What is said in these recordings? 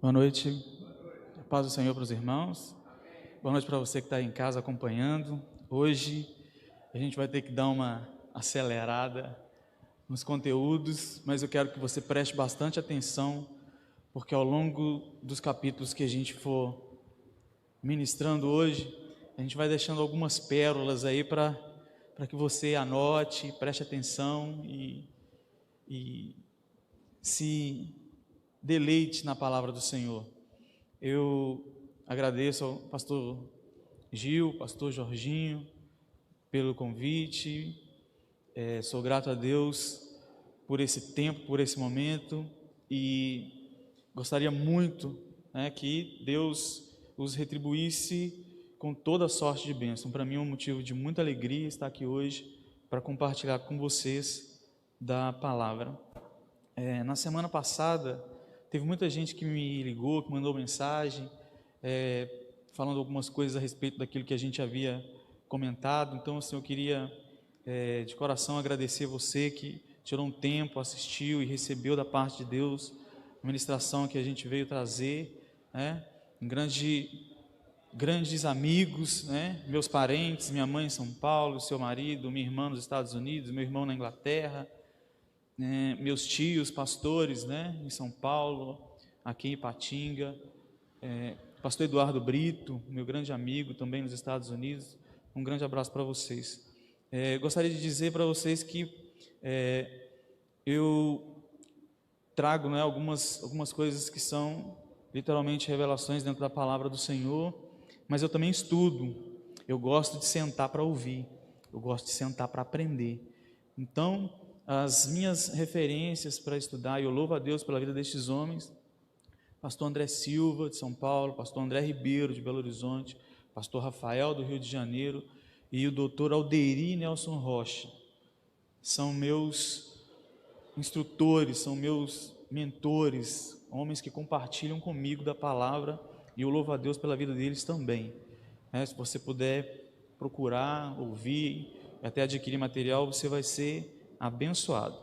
Boa noite, a paz do Senhor para os irmãos. Boa noite para você que está em casa acompanhando. Hoje a gente vai ter que dar uma acelerada nos conteúdos, mas eu quero que você preste bastante atenção, porque ao longo dos capítulos que a gente for ministrando hoje, a gente vai deixando algumas pérolas aí para que você anote, preste atenção e se deleite na palavra do Senhor. Eu agradeço ao pastor Gil, pastor Jorginho, pelo convite. Sou grato a Deus por esse tempo, por esse momento, e gostaria muito, que Deus os retribuísse com toda sorte de bênção. Para mim é um motivo de muita alegria estar aqui hoje para compartilhar com vocês da palavra. Na semana passada, teve muita gente que me ligou, que mandou mensagem, falando algumas coisas a respeito daquilo que a gente havia comentado. Então, assim, eu queria de coração agradecer você que tirou um tempo, assistiu e recebeu da parte de Deus a ministração que a gente veio trazer, grandes amigos, meus parentes, minha mãe em São Paulo, seu marido, minha irmã nos Estados Unidos, meu irmão na Inglaterra, meus tios, pastores, em São Paulo, aqui em Ipatinga, pastor Eduardo Brito, meu grande amigo também nos Estados Unidos, um grande abraço para vocês. Gostaria de dizer para vocês que eu trago algumas coisas que são literalmente revelações dentro da palavra do Senhor, mas eu também estudo, eu gosto de sentar para ouvir, eu gosto de sentar para aprender. Então, as minhas referências para estudar, e eu louvo a Deus pela vida destes homens, pastor André Silva de São Paulo, pastor André Ribeiro de Belo Horizonte, pastor Rafael do Rio de Janeiro e o doutor Alderi Nelson Rocha, são meus instrutores, são meus mentores, homens que compartilham comigo da palavra, e eu louvo a Deus pela vida deles também. Se você puder procurar, ouvir, até adquirir material, você vai ser abençoado.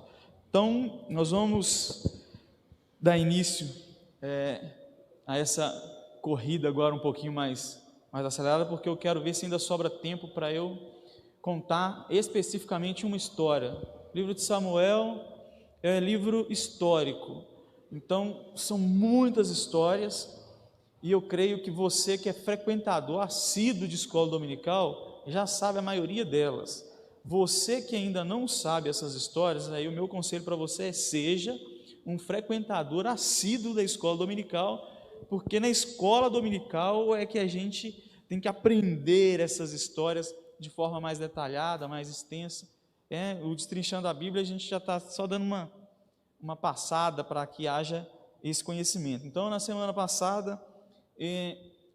Então, nós vamos dar início a essa corrida agora um pouquinho mais acelerada, porque eu quero ver se ainda sobra tempo para eu contar especificamente uma história. O livro de Samuel é livro histórico, então são muitas histórias, e eu creio que você que é frequentador assíduo de escola dominical já sabe a maioria delas. Você que ainda não sabe essas histórias, aí o meu conselho para você é: seja um frequentador assíduo da escola dominical, porque na escola dominical é que a gente tem que aprender essas histórias de forma mais detalhada, mais extensa. O Destrinchando a Bíblia, a gente já está só dando uma passada para que haja esse conhecimento. Então, na semana passada,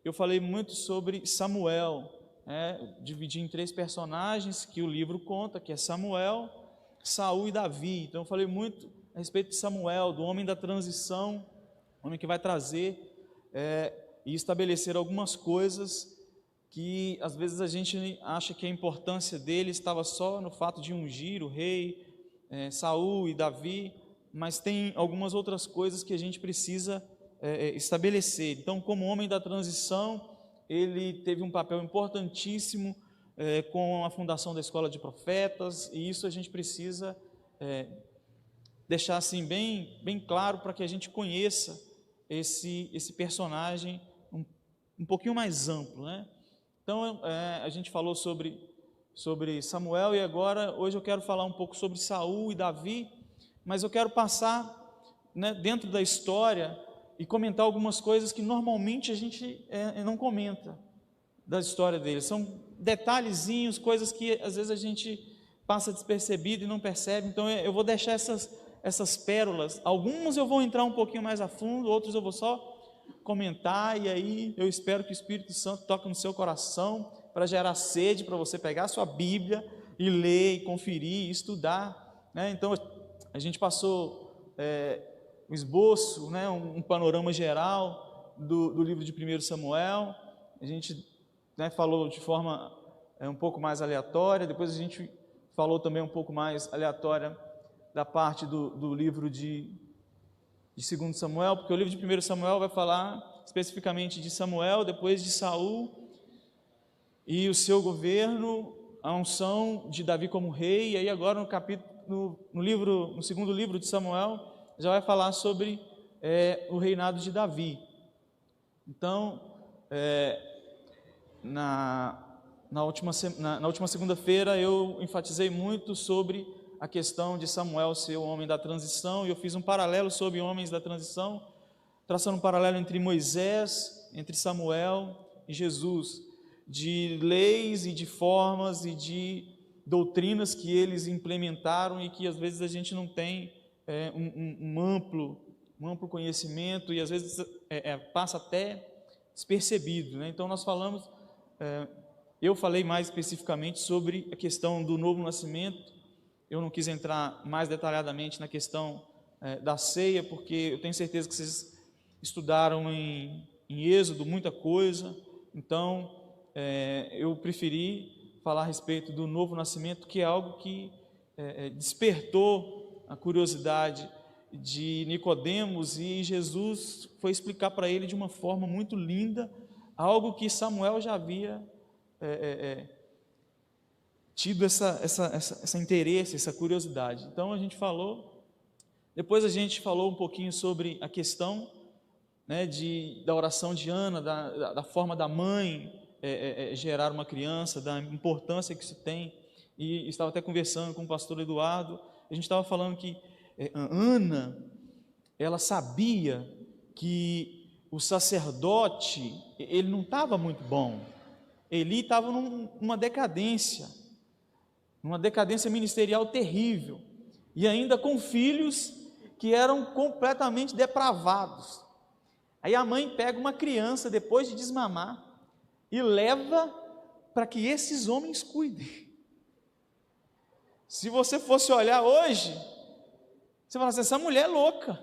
eu falei muito sobre Samuel, dividi em 3 personagens que o livro conta, que é Samuel, Saul e Davi. Então eu falei muito a respeito de Samuel, do homem da transição, homem que vai trazer e estabelecer algumas coisas que às vezes a gente acha que a importância dele estava só no fato de ungir o rei, Saul e Davi, mas tem algumas outras coisas que a gente precisa estabelecer. Então, como homem da transição, ele teve um papel importantíssimo com a fundação da Escola de Profetas, e isso a gente precisa deixar assim bem claro, para que a gente conheça esse personagem um pouquinho mais amplo, Então, a gente falou sobre Samuel, e agora, hoje eu quero falar um pouco sobre Saul e Davi, mas eu quero passar dentro da história e comentar algumas coisas que normalmente a gente não comenta da história deles. São detalhezinhos, coisas que às vezes a gente passa despercebido e não percebe. Então eu vou deixar essas pérolas. Algumas eu vou entrar um pouquinho mais a fundo, outros eu vou só comentar, e aí eu espero que o Espírito Santo toque no seu coração para gerar sede, para você pegar a sua Bíblia e ler, e conferir, e estudar, Então a gente passou um esboço, um panorama geral do livro de 1 Samuel. A gente falou de forma um pouco mais aleatória, depois a gente falou também um pouco mais aleatória da parte do livro de de 2 Samuel, porque o livro de 1 Samuel vai falar especificamente de Samuel, depois de Saul e o seu governo, a unção de Davi como rei, e aí agora no segundo livro de Samuel, já vai falar sobre o reinado de Davi. Então, na última segunda-feira eu enfatizei muito sobre a questão de Samuel ser o homem da transição, e eu fiz um paralelo sobre homens da transição, traçando um paralelo entre Moisés, entre Samuel e Jesus, de leis e de formas e de doutrinas que eles implementaram e que às vezes a gente não tem um amplo conhecimento e às vezes passa até despercebido, né? Então nós falamos, eu falei mais especificamente sobre a questão do novo nascimento. Eu não quis entrar mais detalhadamente na questão da ceia, porque eu tenho certeza que vocês estudaram em Êxodo muita coisa, então eu preferi falar a respeito do novo nascimento, que é algo que despertou a curiosidade de Nicodemos, e Jesus foi explicar para ele de uma forma muito linda algo que Samuel já havia tido esse interesse, essa curiosidade. Então a gente falou, depois a gente falou um pouquinho sobre a questão, né, da oração de Ana, da forma da mãe gerar uma criança, da importância que isso tem, e estava até conversando com o pastor Eduardo, a gente estava falando que Ana, ela sabia que o sacerdote, ele não estava muito bom, Eli estava numa decadência ministerial terrível, e ainda com filhos que eram completamente depravados. Aí a mãe pega uma criança depois de desmamar e leva para que esses homens cuidem. Se você fosse olhar hoje, você fala assim, essa mulher é louca.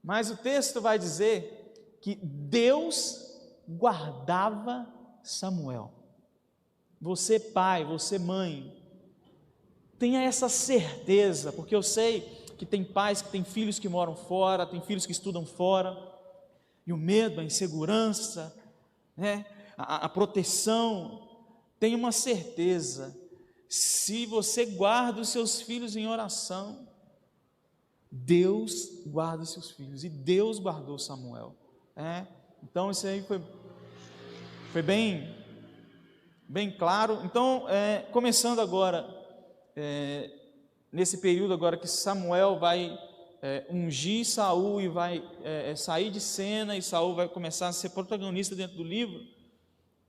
Mas o texto vai dizer que Deus guardava Samuel. Você pai, você mãe, tenha essa certeza, porque eu sei que tem pais que têm filhos que moram fora, tem filhos que estudam fora, e o medo, a insegurança, né, a proteção, tenha uma certeza, se você guarda os seus filhos em oração, Deus guarda os seus filhos, e Deus guardou Samuel. Então isso aí foi bem claro. Então, começando agora, nesse período agora que Samuel vai ungir Saul e vai sair de cena, e Saul vai começar a ser protagonista dentro do livro,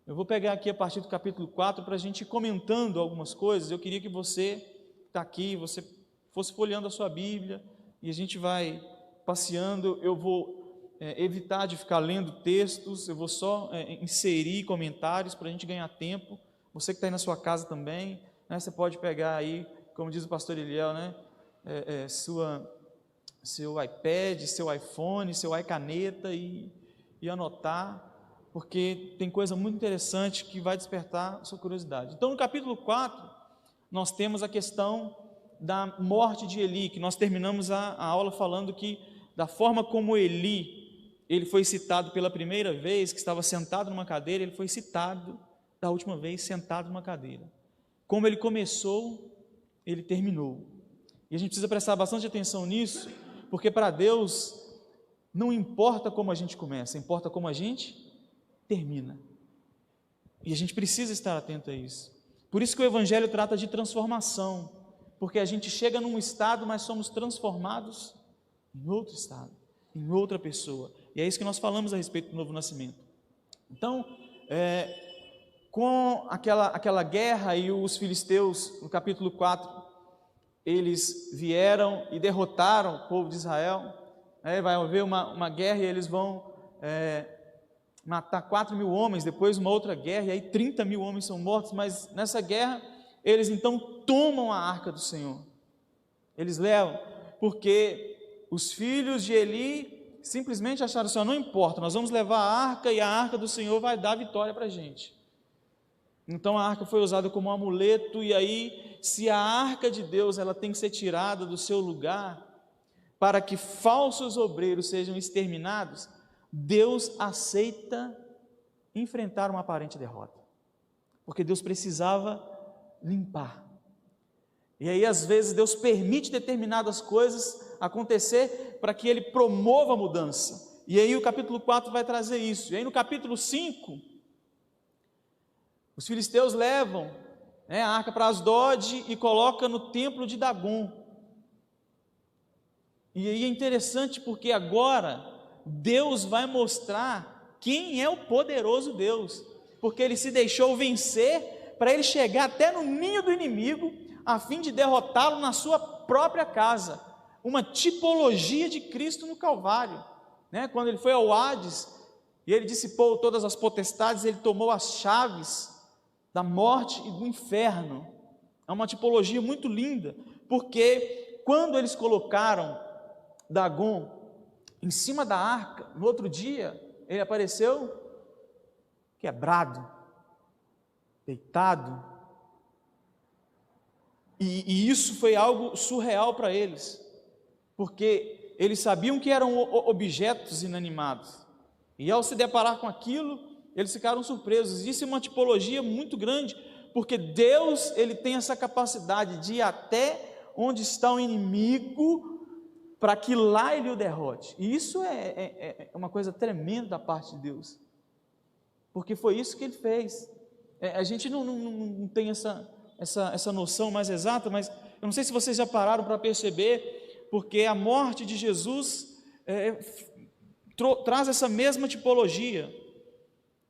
eu vou pegar aqui a partir do capítulo 4 para a gente ir comentando algumas coisas. Eu queria que você que está aqui, você fosse folheando a sua Bíblia, e a gente vai passeando. Eu vou evitar de ficar lendo textos, eu vou só inserir comentários para a gente ganhar tempo. Você que está aí na sua casa também, né, você pode pegar aí, como diz o pastor Eliel, né, seu iPad, seu iPhone, seu iCaneta e anotar, porque tem coisa muito interessante que vai despertar a sua curiosidade. Então, no capítulo 4, nós temos a questão da morte de Eli, que nós terminamos a aula falando que, da forma como ele foi citado pela primeira vez, que estava sentado numa cadeira, ele foi citado da última vez sentado numa cadeira. Como ele começou, ele terminou. E a gente precisa prestar bastante atenção nisso, porque para Deus não importa como a gente começa, importa como a gente termina. E a gente precisa estar atento a isso. Por isso que o Evangelho trata de transformação, porque a gente chega num estado, mas somos transformados em outro estado, em outra pessoa. E é isso que nós falamos a respeito do novo nascimento. Então, com aquela guerra, e os filisteus, no capítulo 4, eles vieram e derrotaram o povo de Israel. Vai haver uma guerra e eles vão matar 4.000 homens, depois uma outra guerra, e aí 30.000 homens são mortos. Mas nessa guerra, eles então tomam a arca do Senhor. Eles levam, porque os filhos de Eli simplesmente acharam assim, não importa, nós vamos levar a arca, e a arca do Senhor vai dar vitória para a gente. Então a arca foi usada como um amuleto, e aí se a arca de Deus ela tem que ser tirada do seu lugar para que falsos obreiros sejam exterminados, Deus aceita enfrentar uma aparente derrota, porque Deus precisava limpar. E aí às vezes Deus permite determinadas coisas acontecer para que Ele promova a mudança. E aí o capítulo 4 vai trazer isso. E aí no capítulo 5, os filisteus levam a arca para Asdod e colocam no templo de Dagom. E aí é interessante porque agora Deus vai mostrar quem é o poderoso Deus, porque Ele se deixou vencer para Ele chegar até no ninho do inimigo, a fim de derrotá-lo na sua própria casa, uma tipologia de Cristo no Calvário, quando Ele foi ao Hades, e Ele dissipou todas as potestades, Ele tomou as chaves da morte e do inferno. É uma tipologia muito linda, porque quando eles colocaram Dagom em cima da arca, no outro dia, ele apareceu quebrado, deitado, e isso foi algo surreal para eles, porque eles sabiam que eram objetos inanimados, e ao se deparar com aquilo, eles ficaram surpresos. Isso é uma tipologia muito grande, porque Deus ele tem essa capacidade de ir até onde está o inimigo, para que lá ele o derrote, e isso é uma coisa tremenda da parte de Deus, porque foi isso que ele fez. A gente não tem essa noção mais exata, mas eu não sei se vocês já pararam para perceber, porque a morte de Jesus traz essa mesma tipologia.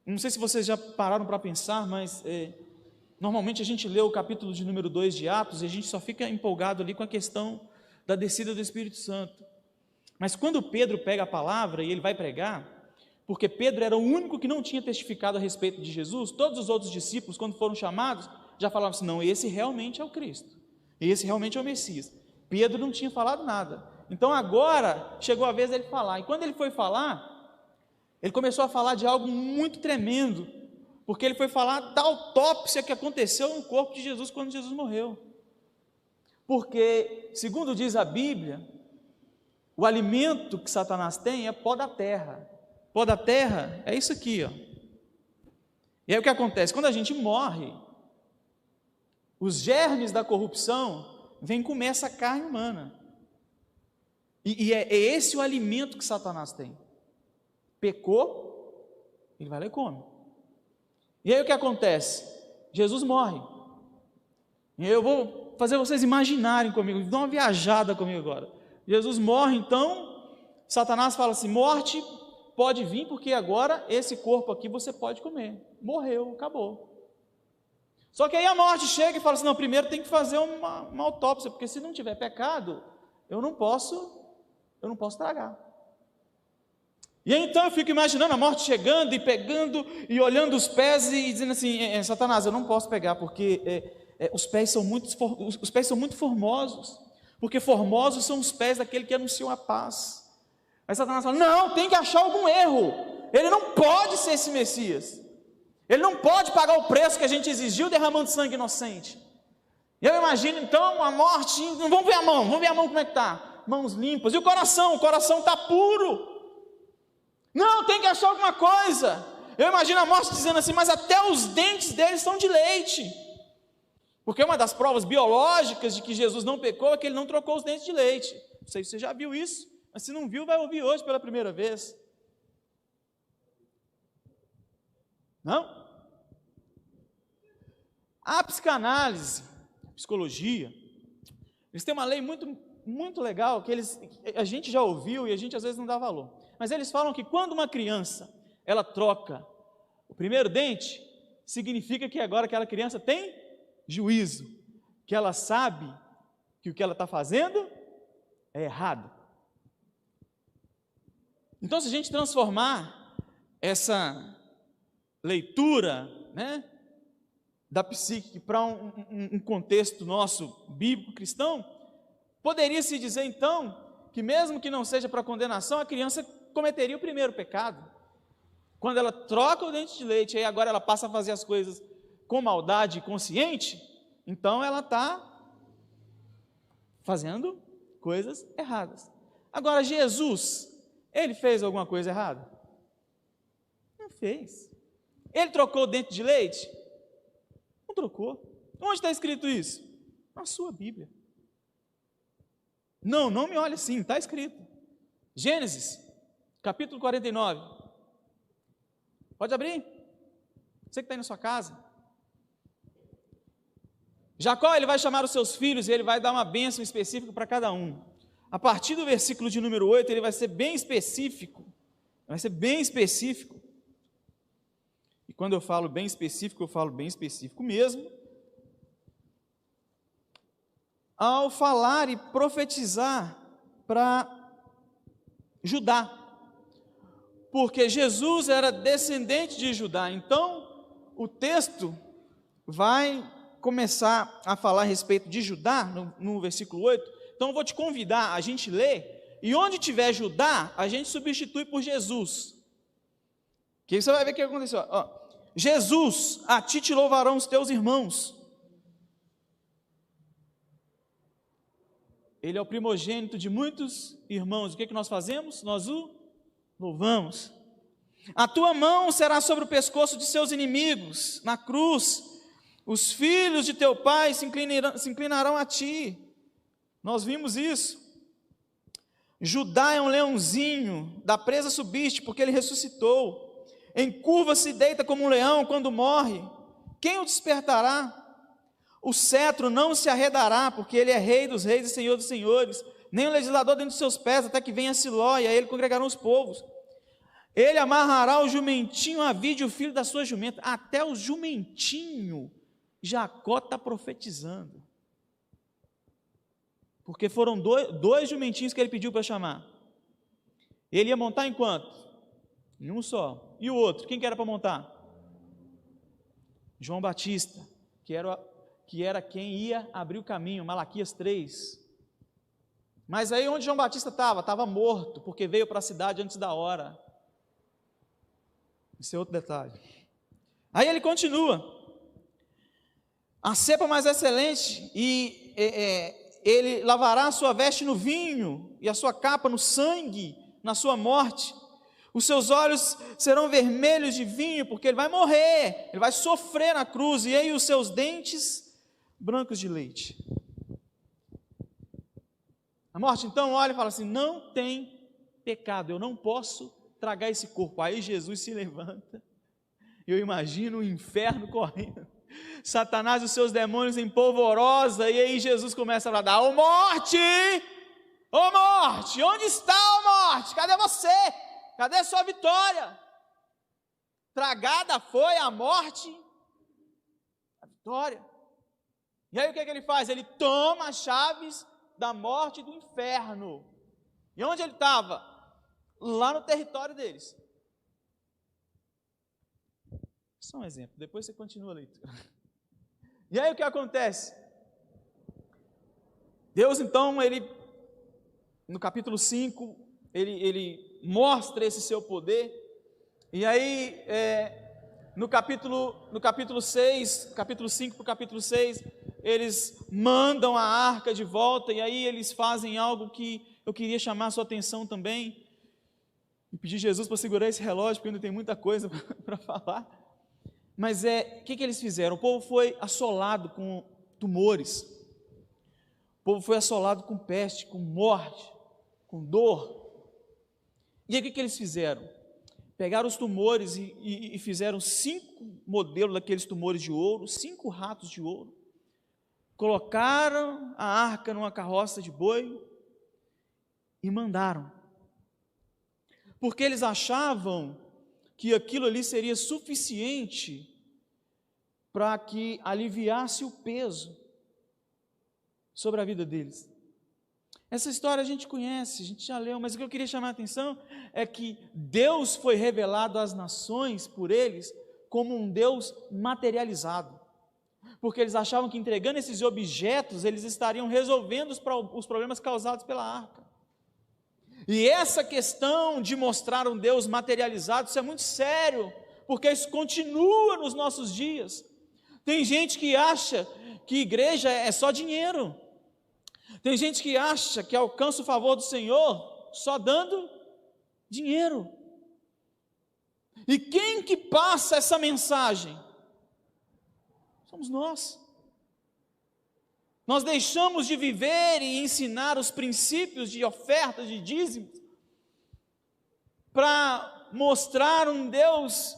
Não sei se vocês já pararam para pensar, mas normalmente a gente lê o capítulo de número 2 de Atos e a gente só fica empolgado ali com a questão da descida do Espírito Santo. Mas quando Pedro pega a palavra e ele vai pregar, porque Pedro era o único que não tinha testificado a respeito de Jesus, todos os outros discípulos, quando foram chamados, já falavam assim: não, esse realmente é o Cristo, esse realmente é o Messias. Pedro não tinha falado nada. Então agora chegou a vez dele falar, e quando ele foi falar, ele começou a falar de algo muito tremendo, porque ele foi falar da autópsia que aconteceu no corpo de Jesus quando Jesus morreu. Porque, segundo diz a Bíblia, o alimento que Satanás tem é pó da terra. Pó da terra é isso aqui, ó. E aí o que acontece? Quando a gente morre, os germes da corrupção vêm comer essa carne humana. E é esse o alimento que Satanás tem. Pecou, ele vai lá e come. E aí o que acontece? Jesus morre. E eu vou fazer vocês imaginarem comigo, dá uma viajada comigo agora. Jesus morre, então Satanás fala assim: morte, pode vir, porque agora esse corpo aqui você pode comer. Morreu, acabou. Só que aí a morte chega e fala assim: não, primeiro tem que fazer uma autópsia, porque se não tiver pecado, eu não posso tragar. E aí, então eu fico imaginando a morte chegando e pegando e olhando os pés e dizendo assim: Satanás, eu não posso pegar, porque os pés são muito formosos, porque formosos são os pés daquele que anunciou a paz. Aí Satanás fala: não, tem que achar algum erro, ele não pode ser esse Messias, ele não pode pagar o preço que a gente exigiu derramando sangue inocente. E eu imagino então a morte, vamos ver a mão como é que está, mãos limpas, e o coração está puro. Não, tem que achar alguma coisa. Eu imagino a morte dizendo assim: mas até os dentes dele são de leite, porque uma das provas biológicas de que Jesus não pecou é que ele não trocou os dentes de leite. Não sei se você já viu isso, mas se não viu, vai ouvir hoje pela primeira vez. Não? A psicanálise, a psicologia, eles têm uma lei muito, muito legal que a gente já ouviu e a gente às vezes não dá valor. Mas eles falam que quando uma criança ela troca o primeiro dente, significa que agora aquela criança tem juízo, que ela sabe que o que ela está fazendo é errado. Então, se a gente transformar essa leitura, da psique para um contexto nosso bíblico cristão, poderia-se dizer então que mesmo que não seja para condenação, a criança cometeria o primeiro pecado. Quando ela troca o dente de leite, aí agora ela passa a fazer as coisas com maldade consciente, Então ela está fazendo coisas erradas. Agora, Jesus, ele fez alguma coisa errada? Não fez. Ele trocou o dente de leite? Não trocou. Onde está escrito isso? Na sua Bíblia. Não me olhe assim, está escrito. Gênesis, capítulo 49. Pode abrir? Você que está aí na sua casa. Jacó, ele vai chamar os seus filhos e ele vai dar uma bênção específica para cada um. A partir do versículo de número 8, ele vai ser bem específico. Vai ser bem específico. E quando eu falo bem específico, eu falo bem específico mesmo. Ao falar e profetizar para Judá, porque Jesus era descendente de Judá. Então o texto vai começar a falar a respeito de Judá no versículo 8. Então eu vou te convidar a gente ler, e onde tiver Judá, a gente substitui por Jesus, que você vai ver o que aconteceu. Jesus, a ti te louvarão os teus irmãos. Ele é o primogênito de muitos irmãos. O que nós fazemos? Nós o louvamos. A tua mão será sobre o pescoço de seus inimigos. Na cruz, os filhos de teu pai se inclinarão a ti. Nós vimos isso. Judá é um leãozinho, da presa subiste, porque ele ressuscitou. Encurva-se e deita como um leão quando morre. Quem o despertará? O cetro não se arredará, porque ele é rei dos reis e senhor dos senhores, nem o legislador dentro dos seus pés, até que venha Siló, e a ele congregarão os povos. Ele amarrará o jumentinho à vide, o filho da sua jumenta. Até o jumentinho, Jacó está profetizando. Porque foram dois jumentinhos que ele pediu para chamar. Ele ia montar em quanto? Em um só. E o outro, quem que era para montar? João Batista, que era quem ia abrir o caminho, Malaquias 3. Mas aí onde João Batista estava? Estava morto, porque veio para a cidade antes da hora. Esse é outro detalhe. Aí ele continua. A cepa mais excelente, e ele lavará a sua veste no vinho, e a sua capa no sangue, na sua morte. Os seus olhos serão vermelhos de vinho, porque ele vai morrer, ele vai sofrer na cruz, e aí os seus dentes brancos de leite. A morte então olha e fala assim: não tem pecado, eu não posso tragar esse corpo. Aí Jesus se levanta, eu imagino o inferno correndo, Satanás e os seus demônios em polvorosa, e aí Jesus começa a falar: ô morte, onde está, ô morte? Cadê você? Cadê a sua vitória? Tragada foi a morte, a vitória. E aí o que ele faz? Ele toma as chaves da morte e do inferno. E onde ele estava? Lá no território deles. Só um exemplo, depois você continua a leitura. E aí o que acontece? Deus então, ele, no capítulo 5, ele mostra esse seu poder. E aí, no capítulo 6, capítulo 5 para o capítulo 6, eles mandam a arca de volta, e aí eles fazem algo que eu queria chamar a sua atenção também, e pedir Jesus para segurar esse relógio, porque ainda tem muita coisa para falar. Mas o que eles fizeram? O povo foi assolado com tumores, o povo foi assolado com peste, com morte, com dor. E aí o que eles fizeram? Pegaram os tumores e fizeram 5 modelos daqueles tumores de ouro, 5 ratos de ouro, colocaram a arca numa carroça de boi e mandaram, porque eles achavam que aquilo ali seria suficiente para que aliviasse o peso sobre a vida deles. Essa história a gente conhece, a gente já leu, mas o que eu queria chamar a atenção é que Deus foi revelado às nações por eles como um Deus materializado, porque eles achavam que entregando esses objetos, eles estariam resolvendo os problemas causados pela arca. E essa questão de mostrar um Deus materializado, isso é muito sério, porque isso continua nos nossos dias. Tem gente que acha que igreja é só dinheiro. Tem gente que acha que alcança o favor do Senhor só dando dinheiro. E quem que passa essa mensagem? Somos nós. Nós deixamos de viver e ensinar os princípios de ofertas, de dízimos, para mostrar um Deus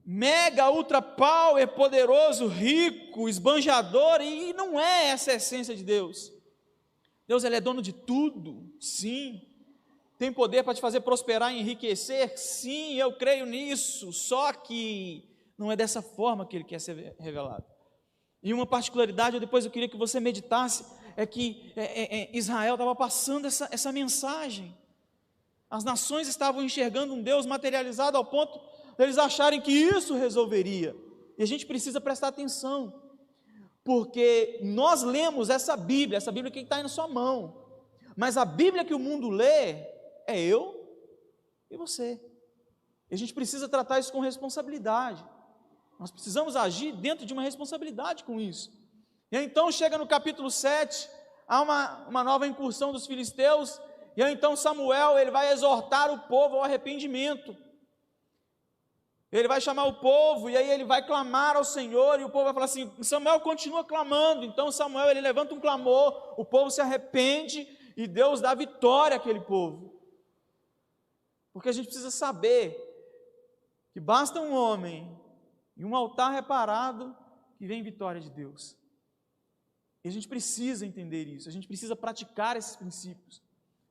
mega, ultra power, poderoso, rico, esbanjador, e não é essa a essência de Deus. Deus, Ele é dono de tudo, sim. Tem poder para te fazer prosperar e enriquecer, sim, eu creio nisso, só que não é dessa forma que Ele quer ser revelado. E uma particularidade, depois eu queria que você meditasse, é que Israel estava passando essa mensagem. As nações estavam enxergando um Deus materializado ao ponto de eles acharem que isso resolveria. E a gente precisa prestar atenção, porque nós lemos essa Bíblia que está aí na sua mão, mas a Bíblia que o mundo lê é eu e você. E a gente precisa tratar isso com responsabilidade. Nós precisamos agir dentro de uma responsabilidade com isso. E aí, então chega no capítulo 7, há uma nova incursão dos filisteus, e aí então Samuel, ele vai exortar o povo ao arrependimento. Ele vai chamar o povo, e aí ele vai clamar ao Senhor, e o povo vai falar assim, Samuel continua clamando. Então Samuel, ele levanta um clamor, o povo se arrepende, e Deus dá vitória àquele povo. Porque a gente precisa saber que basta um homem e um altar reparado que vem vitória de Deus. E a gente precisa entender isso, a gente precisa praticar esses princípios,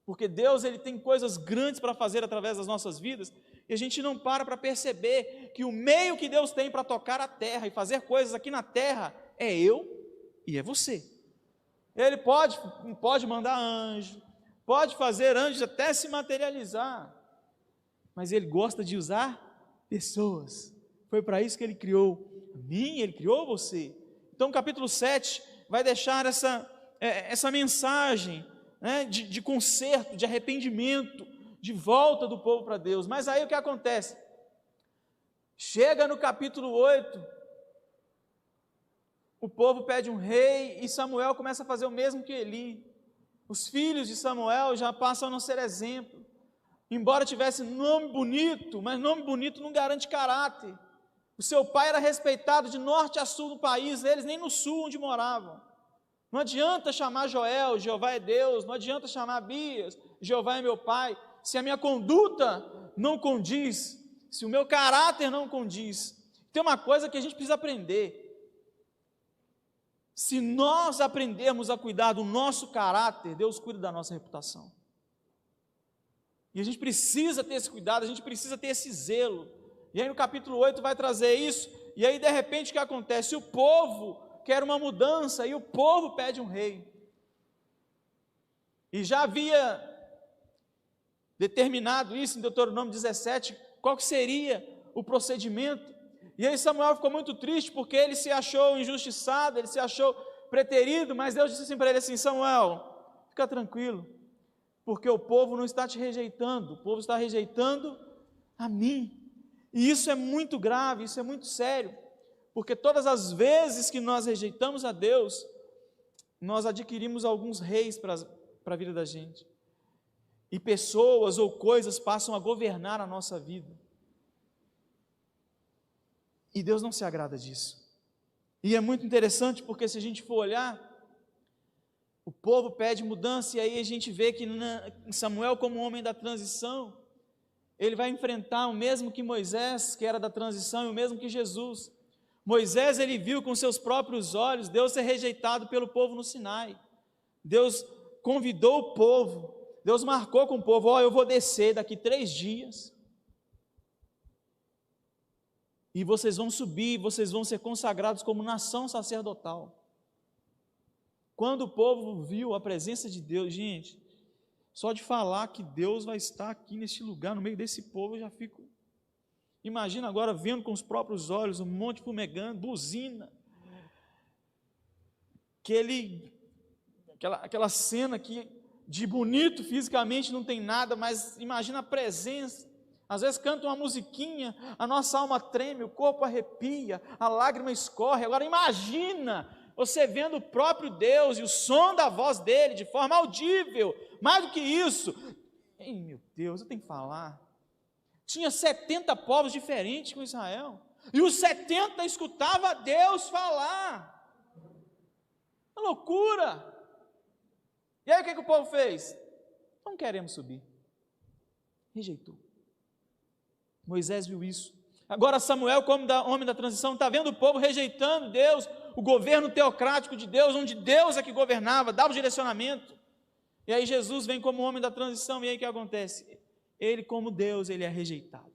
porque Deus, Ele tem coisas grandes para fazer através das nossas vidas, e a gente não para perceber que o meio que Deus tem para tocar a terra e fazer coisas aqui na terra é eu e é você. Ele pode mandar anjo, pode fazer anjos até se materializar, mas Ele gosta de usar pessoas. Foi para isso que Ele criou a mim, Ele criou você. Então o capítulo 7 vai deixar essa mensagem, né, de conserto, de arrependimento, de volta do povo para Deus. Mas aí o que acontece? Chega no capítulo 8, o povo pede um rei, e Samuel começa a fazer o mesmo que Eli. Os filhos de Samuel já passam a não ser exemplo. Embora tivesse nome bonito, mas nome bonito não garante caráter. O seu pai era respeitado de norte a sul do país, eles nem no sul onde moravam. Não adianta chamar Joel, Jeová é Deus, não adianta chamar Abias, Jeová é meu pai, se a minha conduta não condiz, se o meu caráter não condiz. Tem uma coisa que a gente precisa aprender. Se nós aprendermos a cuidar do nosso caráter, Deus cuida da nossa reputação. E a gente precisa ter esse cuidado, a gente precisa ter esse zelo. E aí no capítulo 8 vai trazer isso, e aí de repente o que acontece? O povo quer uma mudança, e o povo pede um rei. E já havia determinado isso em Deuteronômio 17, qual que seria o procedimento. E aí Samuel ficou muito triste, porque ele se achou injustiçado, ele se achou preterido, mas Deus disse assim para ele assim, Samuel, fica tranquilo, porque o povo não está te rejeitando, o povo está rejeitando a mim. E isso é muito grave, isso é muito sério, porque todas as vezes que nós rejeitamos a Deus, nós adquirimos alguns reis para a vida da gente, e pessoas ou coisas passam a governar a nossa vida, e Deus não se agrada disso. E é muito interessante, porque se a gente for olhar, o povo pede mudança, e aí a gente vê que Samuel, como homem da transição, ele vai enfrentar o mesmo que Moisés, que era da transição, e o mesmo que Jesus. Moisés, ele viu com seus próprios olhos Deus ser rejeitado pelo povo no Sinai. Deus convidou o povo, Deus marcou com o povo, eu vou descer daqui 3 dias, e vocês vão subir, vocês vão ser consagrados como nação sacerdotal. Quando o povo viu a presença de Deus, gente, só de falar que Deus vai estar aqui neste lugar, no meio desse povo, eu já fico... Imagina agora vendo com os próprios olhos, um monte fumegando, buzina, aquela cena que de bonito fisicamente não tem nada, mas imagina a presença. Às vezes canta uma musiquinha, a nossa alma treme, o corpo arrepia, a lágrima escorre. Agora imagina você vendo o próprio Deus e o som da voz dele de forma audível. Mais do que isso, ei, meu Deus, eu tenho que falar. Tinha 70 povos diferentes com Israel, e os 70 escutavam Deus falar. Uma loucura. E aí o que o povo fez? Não queremos subir. Rejeitou. Moisés viu isso. Agora Samuel, como homem da transição, está vendo o povo rejeitando Deus, o governo teocrático de Deus, onde Deus é que governava, dava o direcionamento. E aí Jesus vem como homem da transição, e aí o que acontece? Ele, como Deus, ele é rejeitado.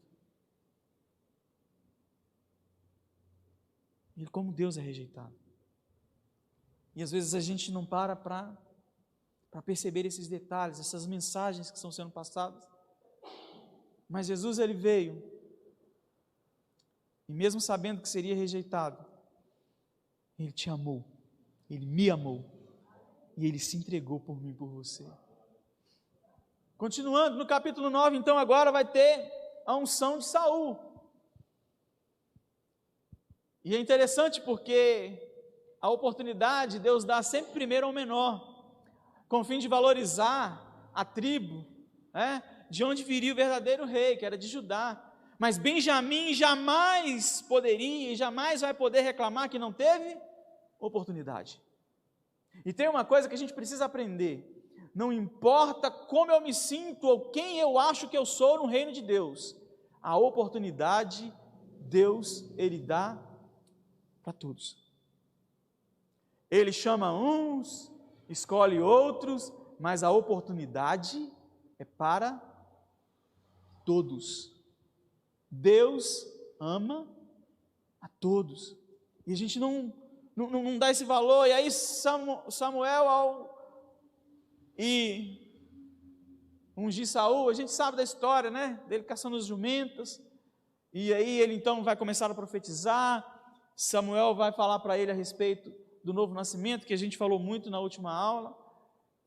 Ele, como Deus, é rejeitado. E às vezes a gente não para perceber esses detalhes, essas mensagens que estão sendo passadas. Mas Jesus, ele veio, e mesmo sabendo que seria rejeitado, ele te amou, ele me amou, e ele se entregou por mim e por você. Continuando, no capítulo 9, então agora vai ter a unção de Saul. E é interessante porque a oportunidade Deus dá sempre primeiro ao menor, com o fim de valorizar a tribo, de onde viria o verdadeiro rei, que era de Judá. Mas Benjamim jamais poderia e jamais vai poder reclamar que não teve oportunidade. E tem uma coisa que a gente precisa aprender: não importa como eu me sinto ou quem eu acho que eu sou no reino de Deus, a oportunidade Deus, ele dá para todos. Ele chama uns, escolhe outros, mas a oportunidade é para todos. Deus ama a todos, e a gente não dá esse valor. E aí Samuel, e ungir Saul, a gente sabe da história, dele caçando as jumentas, e aí ele então vai começar a profetizar. Samuel vai falar para ele a respeito do novo nascimento, que a gente falou muito na última aula,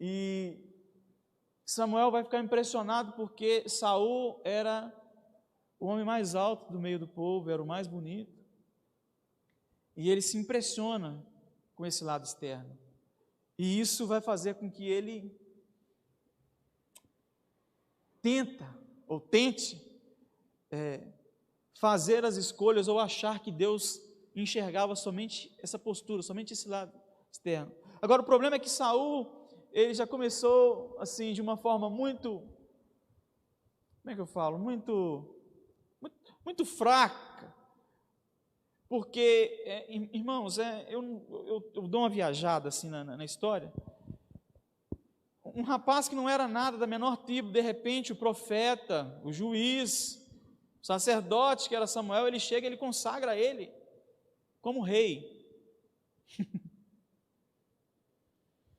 e Samuel vai ficar impressionado porque Saul era o homem mais alto do meio do povo, era o mais bonito, e ele se impressiona com esse lado externo, e isso vai fazer com que ele tente fazer as escolhas, ou achar que Deus enxergava somente essa postura, somente esse lado externo. Agora o problema é que Saul, ele já começou assim de uma forma muito, como é que eu falo, muito fraca, porque, irmãos, eu dou uma viajada assim na história. Um rapaz que não era nada, da menor tribo, de repente o profeta, o juiz, o sacerdote que era Samuel, ele chega, ele consagra ele como rei.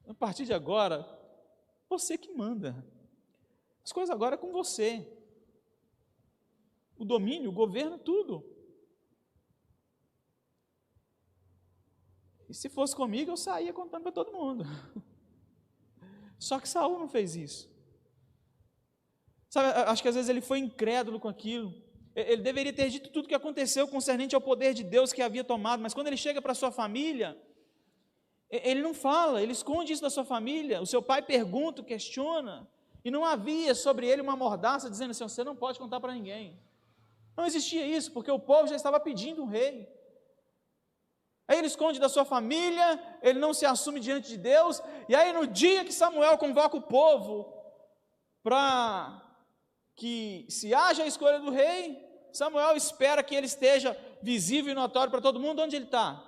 A partir de agora, você que manda. As coisas agora é com você. O domínio, o governo, tudo. E se fosse comigo, eu saía contando para todo mundo. Só que Saul não fez isso. Sabe, acho que às vezes ele foi incrédulo com aquilo. Ele deveria ter dito tudo o que aconteceu concernente ao poder de Deus que havia tomado, mas quando ele chega para sua família, ele não fala, ele esconde isso da sua família. O seu pai pergunta, questiona, e não havia sobre ele uma mordaça dizendo assim: você não pode contar para ninguém. Não existia isso, porque o povo já estava pedindo um rei. Aí ele esconde da sua família, ele não se assume diante de Deus, e aí no dia que Samuel convoca o povo para que se haja a escolha do rei, Samuel espera que ele esteja visível e notório para todo mundo. Onde ele está?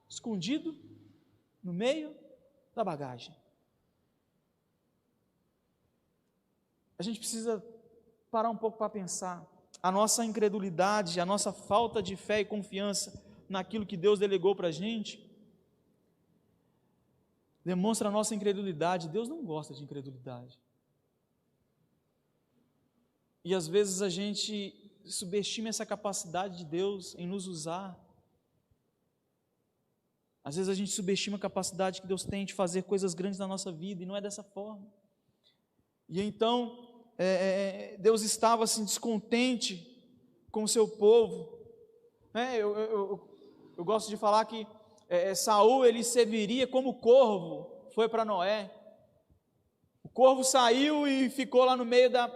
Escondido no meio da bagagem. A gente precisa parar um pouco para pensar. A nossa incredulidade, a nossa falta de fé e confiança naquilo que Deus delegou para a gente, demonstra a nossa incredulidade. Deus não gosta de incredulidade. E às vezes a gente subestima essa capacidade de Deus em nos usar. Às vezes a gente subestima a capacidade que Deus tem de fazer coisas grandes na nossa vida, e não é dessa forma. E então, Deus estava assim descontente com o seu povo. Eu gosto de falar que Saul, ele serviria como corvo, foi para Noé. O corvo saiu e ficou lá no meio da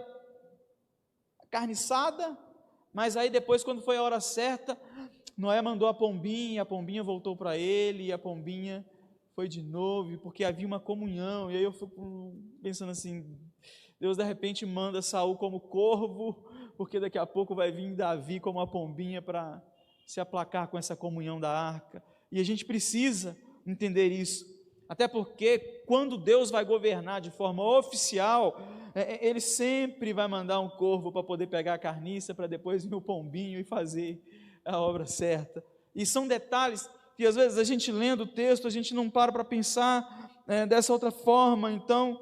carniçada, mas aí depois, quando foi a hora certa, Noé mandou a pombinha voltou para ele, e a pombinha foi de novo, porque havia uma comunhão. E aí eu fico pensando assim, Deus de repente manda Saul como corvo, porque daqui a pouco vai vir Davi como a pombinha para se aplacar com essa comunhão da arca. E a gente precisa entender isso, até porque quando Deus vai governar de forma oficial, Ele sempre vai mandar um corvo para poder pegar a carniça, para depois vir o pombinho e fazer a obra certa. E são detalhes que às vezes a gente lendo o texto, a gente não para pensar dessa outra forma. Então,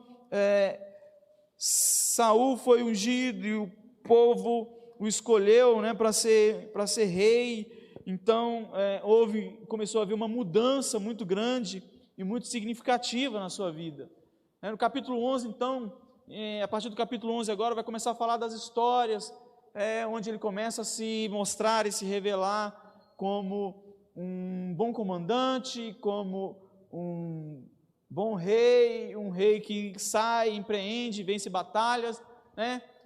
Saul foi ungido e o povo o escolheu, para ser rei. Então começou a haver uma mudança muito grande e muito significativa na sua vida. No capítulo 11, então, a partir do capítulo 11 agora, vai começar a falar das histórias, onde ele começa a se mostrar e se revelar como um bom comandante, como um bom rei, um rei que sai, empreende, vence batalhas,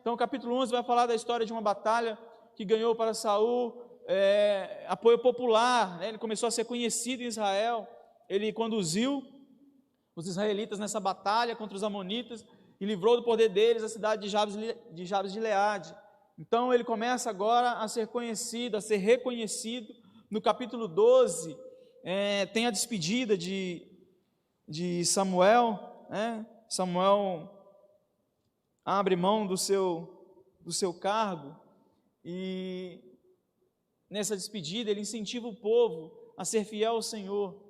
Então o capítulo 11 vai falar da história de uma batalha que ganhou para Saul apoio popular, Ele começou a ser conhecido em Israel. Ele conduziu os israelitas nessa batalha contra os amonitas e livrou do poder deles a cidade de Jabes de Gileade. Então ele começa agora a ser conhecido, a ser reconhecido. No capítulo 12 tem a despedida de Samuel, Samuel abre mão do seu cargo, e nessa despedida ele incentiva o povo a ser fiel ao Senhor,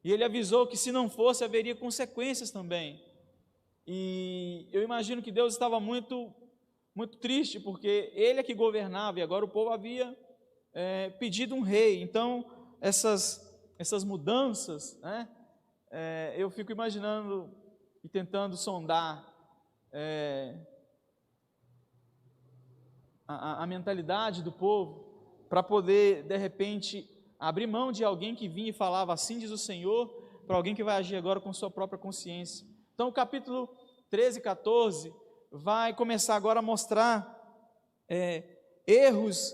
e ele avisou que se não fosse, haveria consequências também. E eu imagino que Deus estava muito, muito triste, porque ele é que governava, e agora o povo havia pedido um rei. Então essas mudanças, eu fico imaginando e tentando sondar a mentalidade do povo, para poder de repente abrir mão de alguém que vinha e falava assim diz o Senhor, para alguém que vai agir agora com sua própria consciência. Então o capítulo 13 e 14 vai começar agora a mostrar erros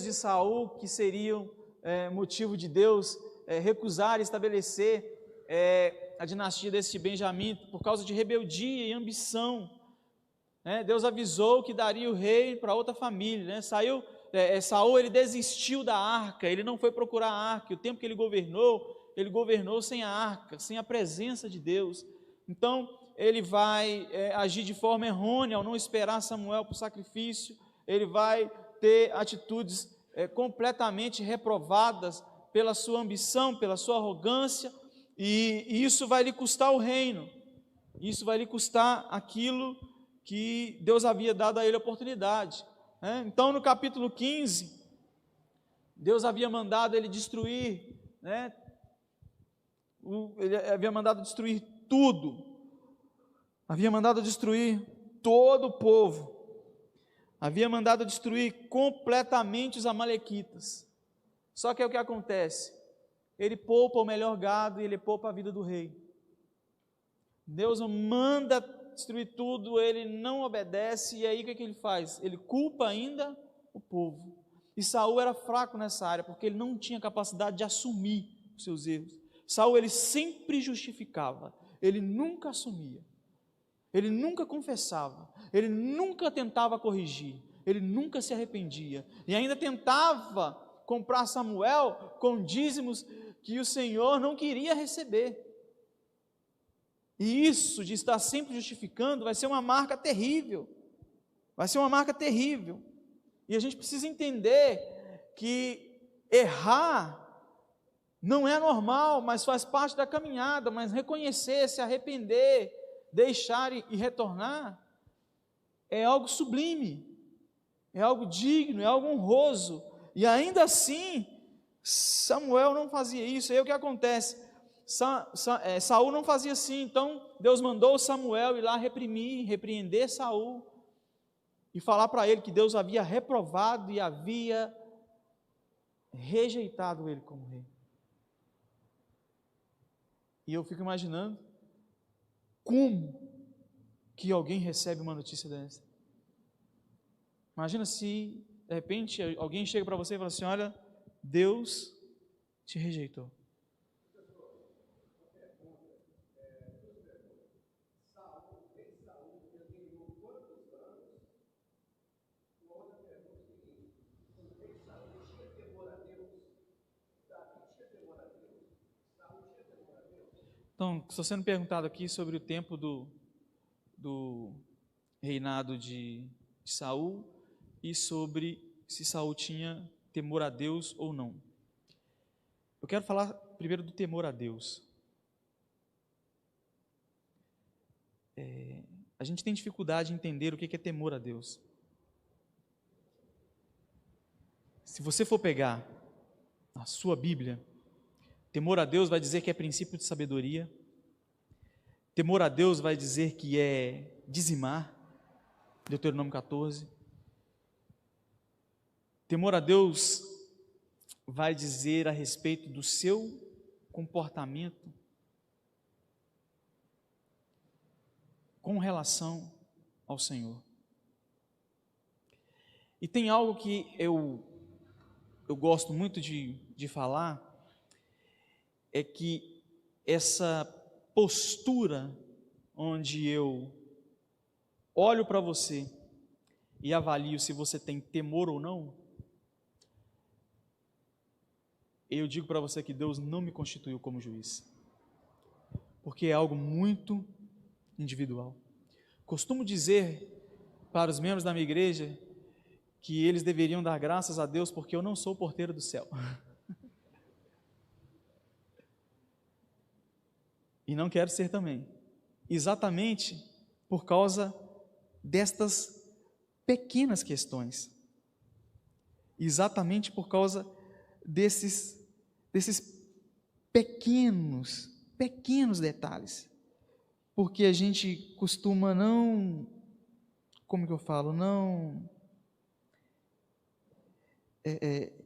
de Saul, que seriam motivo de Deus recusar estabelecer a dinastia desse Benjamim, por causa de rebeldia e ambição. Deus avisou que daria o rei para outra família. Saul, ele desistiu da arca, ele não foi procurar a arca. O tempo que ele governou sem a arca, sem a presença de Deus. Então ele vai agir de forma errônea ao não esperar Samuel para o sacrifício. Ele vai ter atitudes completamente reprovadas pela sua ambição, pela sua arrogância, e isso vai lhe custar o reino, isso vai lhe custar aquilo que Deus havia dado a ele a oportunidade. Então no capítulo 15, Deus havia mandado ele destruir, ele havia mandado destruir tudo, havia mandado destruir todo o povo, havia mandado destruir completamente os amalequitas. Só que é o que acontece, ele poupa o melhor gado e ele poupa a vida do rei. Deus manda destruir tudo, ele não obedece, e aí o que ele faz? Ele culpa ainda o povo. E Saul era fraco nessa área, porque ele não tinha capacidade de assumir os seus erros. Saul, ele sempre justificava, ele nunca assumia, ele nunca confessava, ele nunca tentava corrigir, ele nunca se arrependia, e ainda tentava comprar Samuel com dízimos que o Senhor não queria receber. E isso de estar sempre justificando vai ser uma marca terrível, vai ser uma marca terrível. E a gente precisa entender que errar não é normal, mas faz parte da caminhada. Mas reconhecer, se arrepender, deixar e retornar é algo sublime, é algo digno, é algo honroso. E ainda assim Samuel não fazia isso. Aí o que acontece? Saul não fazia assim. Então Deus mandou Samuel ir lá repreender Saul e falar para ele que Deus havia reprovado e havia rejeitado ele como rei. E eu fico imaginando como que alguém recebe uma notícia dessa. Imagina se, de repente, alguém chega para você e fala assim: olha, Deus te rejeitou. Então, estou sendo perguntado aqui sobre o tempo do reinado de Saul e sobre se Saul tinha temor a Deus ou não. Eu quero falar primeiro do temor a Deus. A gente tem dificuldade em entender o que é temor a Deus. Se você for pegar a sua Bíblia, temor a Deus vai dizer que é princípio de sabedoria. Temor a Deus vai dizer que é dizimar, Deuteronômio 14. Temor a Deus vai dizer a respeito do seu comportamento com relação ao Senhor. E tem algo que eu gosto muito de falar, é que essa postura onde eu olho para você e avalio se você tem temor ou não, eu digo para você que Deus não me constituiu como juiz, porque é algo muito individual. Costumo dizer para os membros da minha igreja que eles deveriam dar graças a Deus porque eu não sou o porteiro do céu. E não quero ser também. Exatamente por causa destas pequenas questões. Exatamente por causa desses pequenos detalhes. Porque a gente costuma não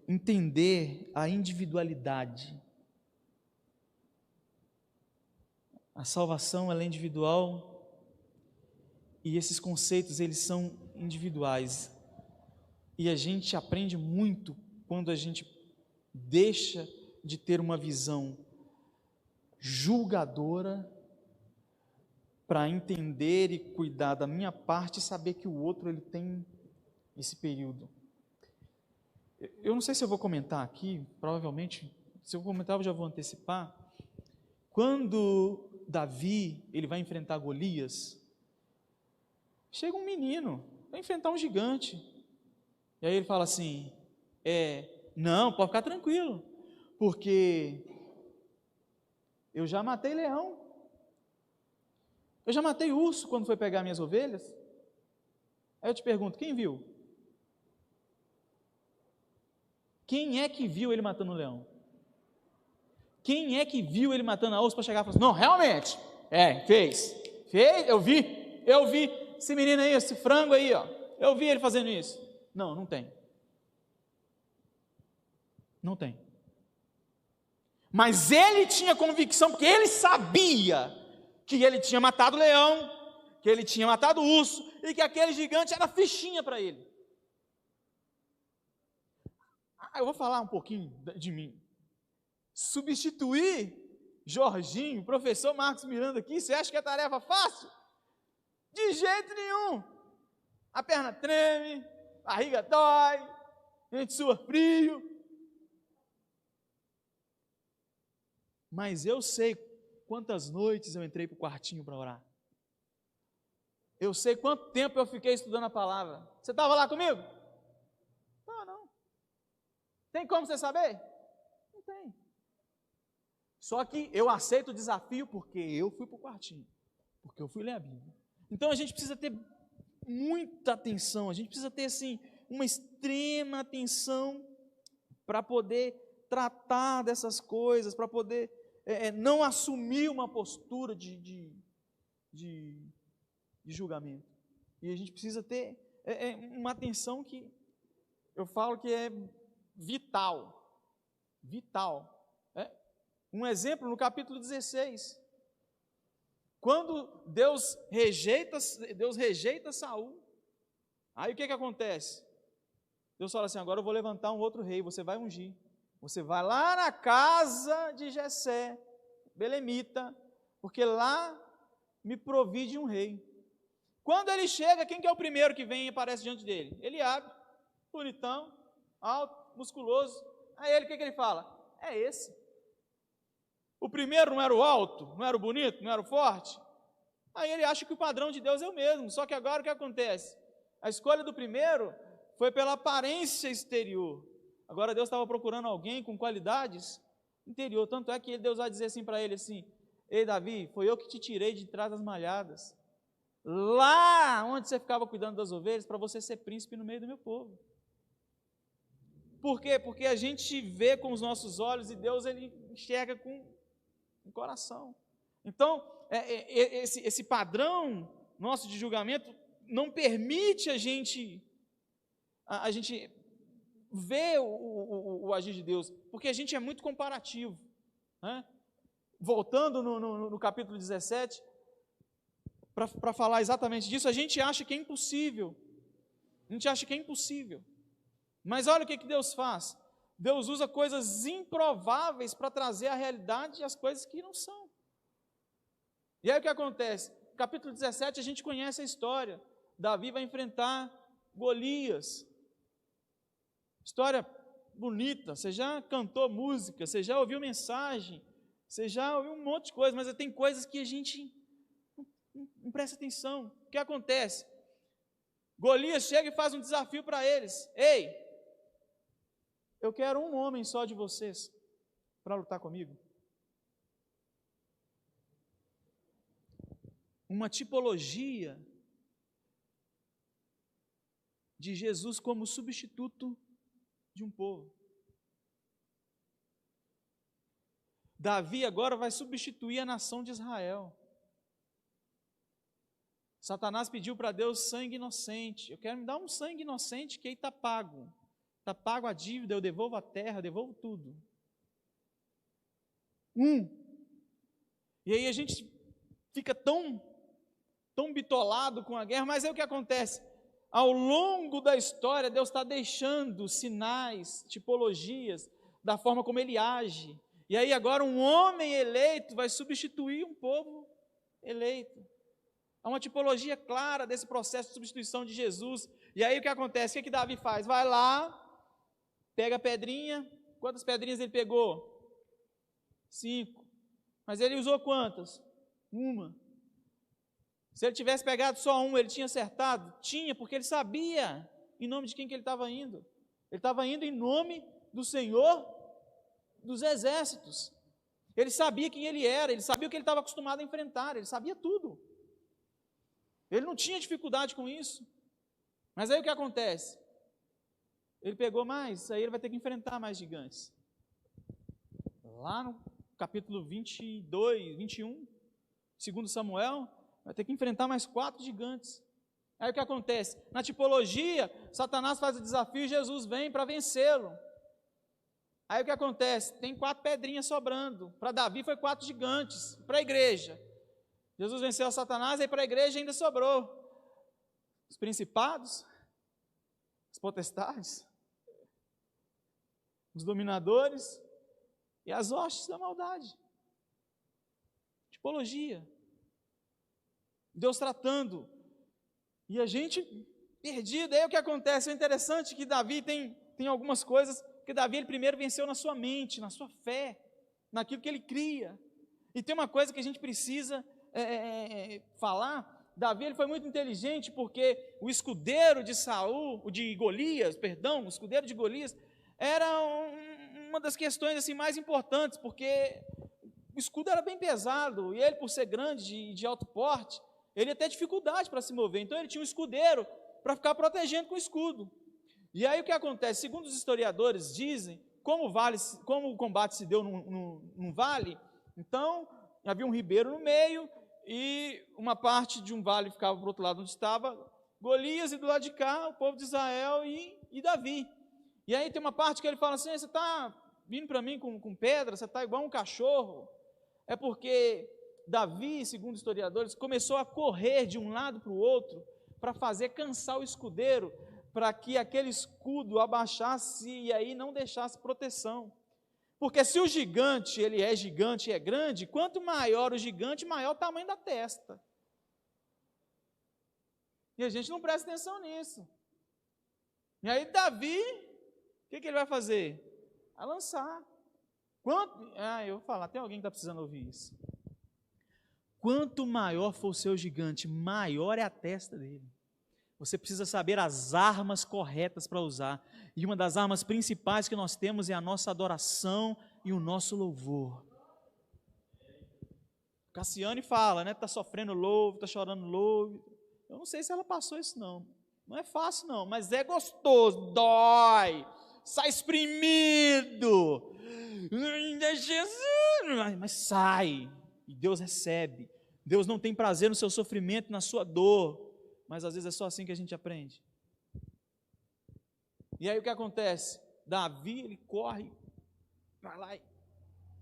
entender a individualidade. A salvação ela é individual e esses conceitos eles são individuais. E a gente aprende muito quando a gente deixa de ter uma visão julgadora para entender e cuidar da minha parte e saber que o outro ele tem esse período. Eu não sei se eu vou comentar aqui, provavelmente, se eu comentar eu já vou antecipar. Quando Davi ele vai enfrentar Golias, chega um menino, vai enfrentar um gigante, e aí ele fala assim, não, pode ficar tranquilo, porque eu já matei leão, eu já matei urso quando foi pegar minhas ovelhas. Aí eu te pergunto, quem viu? Quem é que viu ele matando o leão? Quem é que viu ele matando a urso para chegar e falar assim, não, realmente, fez, eu vi, esse menino aí, esse frango aí, ó, eu vi ele fazendo isso. Não tem. Não tem. Mas ele tinha convicção, porque ele sabia que ele tinha matado o leão, que ele tinha matado o urso, e que aquele gigante era fichinha para ele. Eu vou falar um pouquinho de mim. Substituir Jorginho, professor Marcos Miranda aqui, você acha que é tarefa fácil? De jeito nenhum. A perna treme, a barriga dói, a gente sua frio. Mas eu sei quantas noites eu entrei para o quartinho para orar. Eu sei quanto tempo eu fiquei estudando a palavra. Você estava lá comigo? Não. Tem como você saber? Não tem. Só que eu aceito o desafio porque eu fui para o quartinho, porque eu fui ler a Bíblia. Então a gente precisa ter muita atenção, a gente precisa ter assim, uma extrema atenção para poder tratar dessas coisas, para poder não assumir uma postura de julgamento. E a gente precisa ter uma atenção que eu falo que é vital. Um exemplo no capítulo 16. Quando Deus rejeita Saul, aí o que acontece? Deus fala assim: agora eu vou levantar um outro rei, você vai ungir. Você vai lá na casa de Jessé, belemita, porque lá me provide um rei. Quando ele chega, quem que é o primeiro que vem e aparece diante dele? Eliabe, bonitão, alto, musculoso. Aí ele, o que ele fala? É esse. O primeiro não era o alto, não era o bonito, não era o forte? Aí ele acha que o padrão de Deus é o mesmo, só que agora o que acontece? A escolha do primeiro foi pela aparência exterior. Agora Deus estava procurando alguém com qualidades interior, tanto é que Deus vai dizer assim para ele assim: ei Davi, foi eu que te tirei de trás das malhadas, lá onde você ficava cuidando das ovelhas, para você ser príncipe no meio do meu povo. Por quê? Porque a gente vê com os nossos olhos e Deus ele enxerga com o coração. Então, esse padrão nosso de julgamento não permite a gente ver o agir de Deus, porque a gente é muito comparativo, né? Voltando no capítulo 17, para falar exatamente disso, a gente acha que é impossível, mas olha o que Deus faz. Deus usa coisas improváveis para trazer à realidade as coisas que não são. E aí o que acontece? No capítulo 17 a gente conhece a história. Davi vai enfrentar Golias. História bonita, você já cantou música, você já ouviu mensagem, você já ouviu um monte de coisa, mas tem coisas que a gente não presta atenção. O que acontece? Golias chega e faz um desafio para eles: ei, eu quero um homem só de vocês para lutar comigo. Uma tipologia de Jesus como substituto de um povo. Davi agora vai substituir a nação de Israel. Satanás pediu para Deus sangue inocente. Eu quero me dar um sangue inocente que aí está pago. Está pago a dívida, eu devolvo a terra, eu devolvo tudo. E aí a gente fica tão bitolado com a guerra, mas é o que acontece. Ao longo da história, Deus está deixando sinais, tipologias, da forma como Ele age. E aí agora um homem eleito vai substituir um povo eleito. Há uma tipologia clara desse processo de substituição de Jesus. E aí o que acontece? O que Davi faz? Vai lá, pega a pedrinha. Quantas pedrinhas ele pegou? 5. Mas ele usou quantas? 1. Se ele tivesse pegado só 1, ele tinha acertado? Tinha, porque ele sabia em nome de quem que ele estava indo. Ele estava indo em nome do Senhor dos exércitos. Ele sabia quem ele era, ele sabia o que ele estava acostumado a enfrentar, ele sabia tudo. Ele não tinha dificuldade com isso. Mas aí o que acontece? Ele pegou mais, aí ele vai ter que enfrentar mais gigantes. Lá no capítulo 22, 21, segundo Samuel, vai ter que enfrentar mais 4 gigantes. Aí o que acontece? Na tipologia, Satanás faz o desafio e Jesus vem para vencê-lo. Aí o que acontece? Tem 4 pedrinhas sobrando. Para Davi foi 4 gigantes. Para a igreja, Jesus venceu a Satanás, aí para a igreja ainda sobrou os principados, as potestades, os dominadores e as hostes da maldade. Tipologia. Deus tratando. E a gente perdido. Aí o que acontece? É interessante que Davi tem algumas coisas, porque Davi ele primeiro venceu na sua mente, na sua fé, naquilo que ele cria. E tem uma coisa que a gente precisa falar. Davi ele foi muito inteligente, porque o escudeiro de o escudeiro de Golias, era uma das questões assim, mais importantes, porque o escudo era bem pesado, e ele, por ser grande, de alto porte, ele ia ter dificuldade para se mover, então ele tinha um escudeiro para ficar protegendo com o escudo. E aí o que acontece? Segundo os historiadores dizem, como o combate se deu num vale, então havia um ribeiro no meio, e uma parte de um vale ficava para o outro lado onde estava Golias, e do lado de cá o povo de Israel e Davi. E aí tem uma parte que ele fala assim: você está vindo para mim com pedra, você está igual um cachorro. É porque Davi, segundo historiadores, começou a correr de um lado para o outro para fazer cansar o escudeiro, para que aquele escudo abaixasse e aí não deixasse proteção. Porque se o gigante, ele é gigante e é grande, quanto maior o gigante, maior o tamanho da testa. E a gente não presta atenção nisso. E aí Davi, o que ele vai fazer? Vai lançar. Eu vou falar, tem alguém que está precisando ouvir isso. Quanto maior for o seu gigante, maior é a testa dele. Você precisa saber as armas corretas para usar. E uma das armas principais que nós temos é a nossa adoração e o nosso louvor. Cassiane fala, né? Está sofrendo louvo, está chorando louvo. Eu não sei se ela passou isso não. Não é fácil não, mas é gostoso, dói, sai espremido. Jesus, mas sai. E Deus recebe. Deus não tem prazer no seu sofrimento, na sua dor. Mas às vezes é só assim que a gente aprende. E aí o que acontece? Davi, ele corre, vai lá e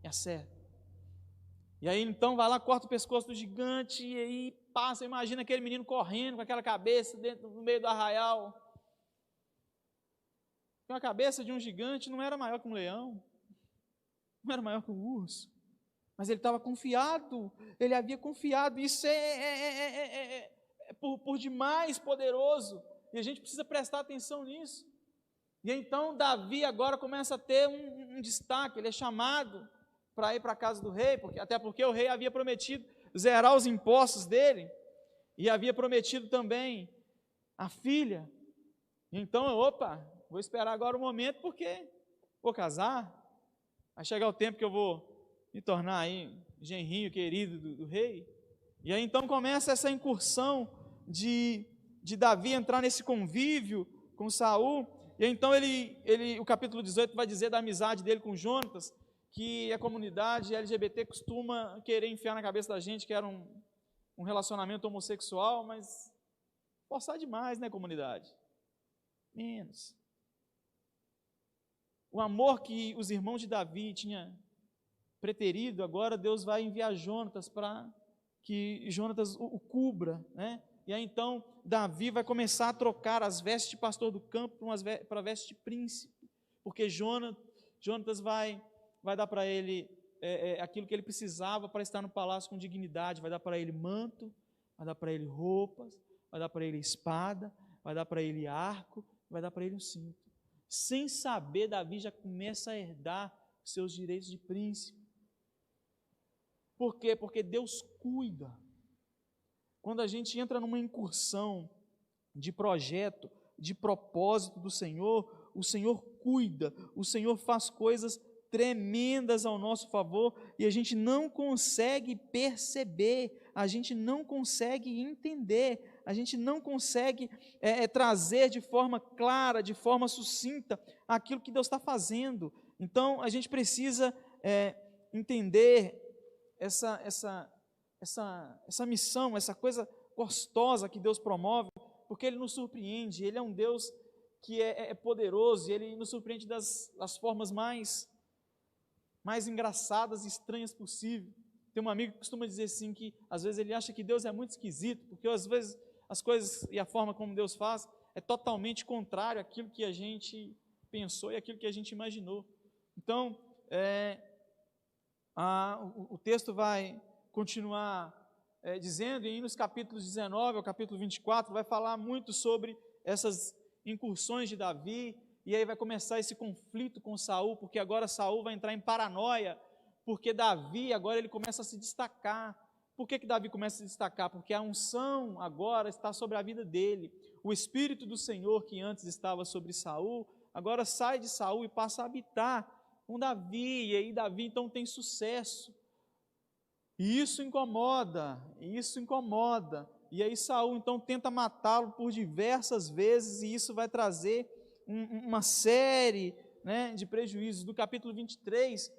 acerta. E aí então vai lá, corta o pescoço do gigante, e aí passa, imagina aquele menino correndo com aquela cabeça no meio do arraial. A cabeça de um gigante não era maior que um leão, não era maior que um urso. Mas ele estava confiado, ele havia confiado, isso é por demais poderoso, e a gente precisa prestar atenção nisso. E então Davi agora começa a ter um destaque, ele é chamado para ir para a casa do rei, até porque o rei havia prometido zerar os impostos dele, e havia prometido também a filha. Então, vou esperar agora o momento, porque vou casar, vai chegar o tempo que eu vou me tornar aí genrinho querido do rei. E aí então começa essa incursão de Davi entrar nesse convívio com Saul. E aí, então o capítulo 18 vai dizer da amizade dele com Jonatas, que a comunidade LGBT costuma querer enfiar na cabeça da gente que era um relacionamento homossexual, mas forçar demais, né, comunidade? Menos. O amor que os irmãos de Davi tinham preterido, agora Deus vai enviar Jonatas para que Jonatas o cubra, né? E aí então Davi vai começar a trocar as vestes de pastor do campo para vestes de príncipe, porque Jonatas vai dar para ele aquilo que ele precisava para estar no palácio com dignidade, vai dar para ele manto, vai dar para ele roupas, vai dar para ele espada, vai dar para ele arco, vai dar para ele um cinto. Sem saber, Davi já começa a herdar seus direitos de príncipe. Por quê? Porque Deus cuida. Quando a gente entra numa incursão de projeto, de propósito do Senhor, o Senhor cuida, o Senhor faz coisas tremendas ao nosso favor e a gente não consegue perceber, a gente não consegue entender, a gente não consegue trazer de forma clara, de forma sucinta aquilo que Deus está fazendo. Então a gente precisa entender essa missão, essa coisa gostosa que Deus promove, porque Ele nos surpreende, Ele é um Deus que é poderoso, e Ele nos surpreende das formas mais engraçadas e estranhas possível. Tem um amigo que costuma dizer assim, que às vezes ele acha que Deus é muito esquisito, porque às vezes as coisas e a forma como Deus faz é totalmente contrário àquilo que a gente pensou e àquilo que a gente imaginou. Então, o texto vai continuar dizendo, e aí nos capítulos 19 ao capítulo 24, vai falar muito sobre essas incursões de Davi, e aí vai começar esse conflito com Saul, porque agora Saul vai entrar em paranoia, porque Davi agora ele começa a se destacar. Por que Davi começa a se destacar? Porque a unção agora está sobre a vida dele. O Espírito do Senhor que antes estava sobre Saul, agora sai de Saul e passa a habitar com Davi, e aí Davi então tem sucesso. E isso incomoda, e aí Saul então tenta matá-lo por diversas vezes, e isso vai trazer uma série, né, de prejuízos. Do capítulo 23,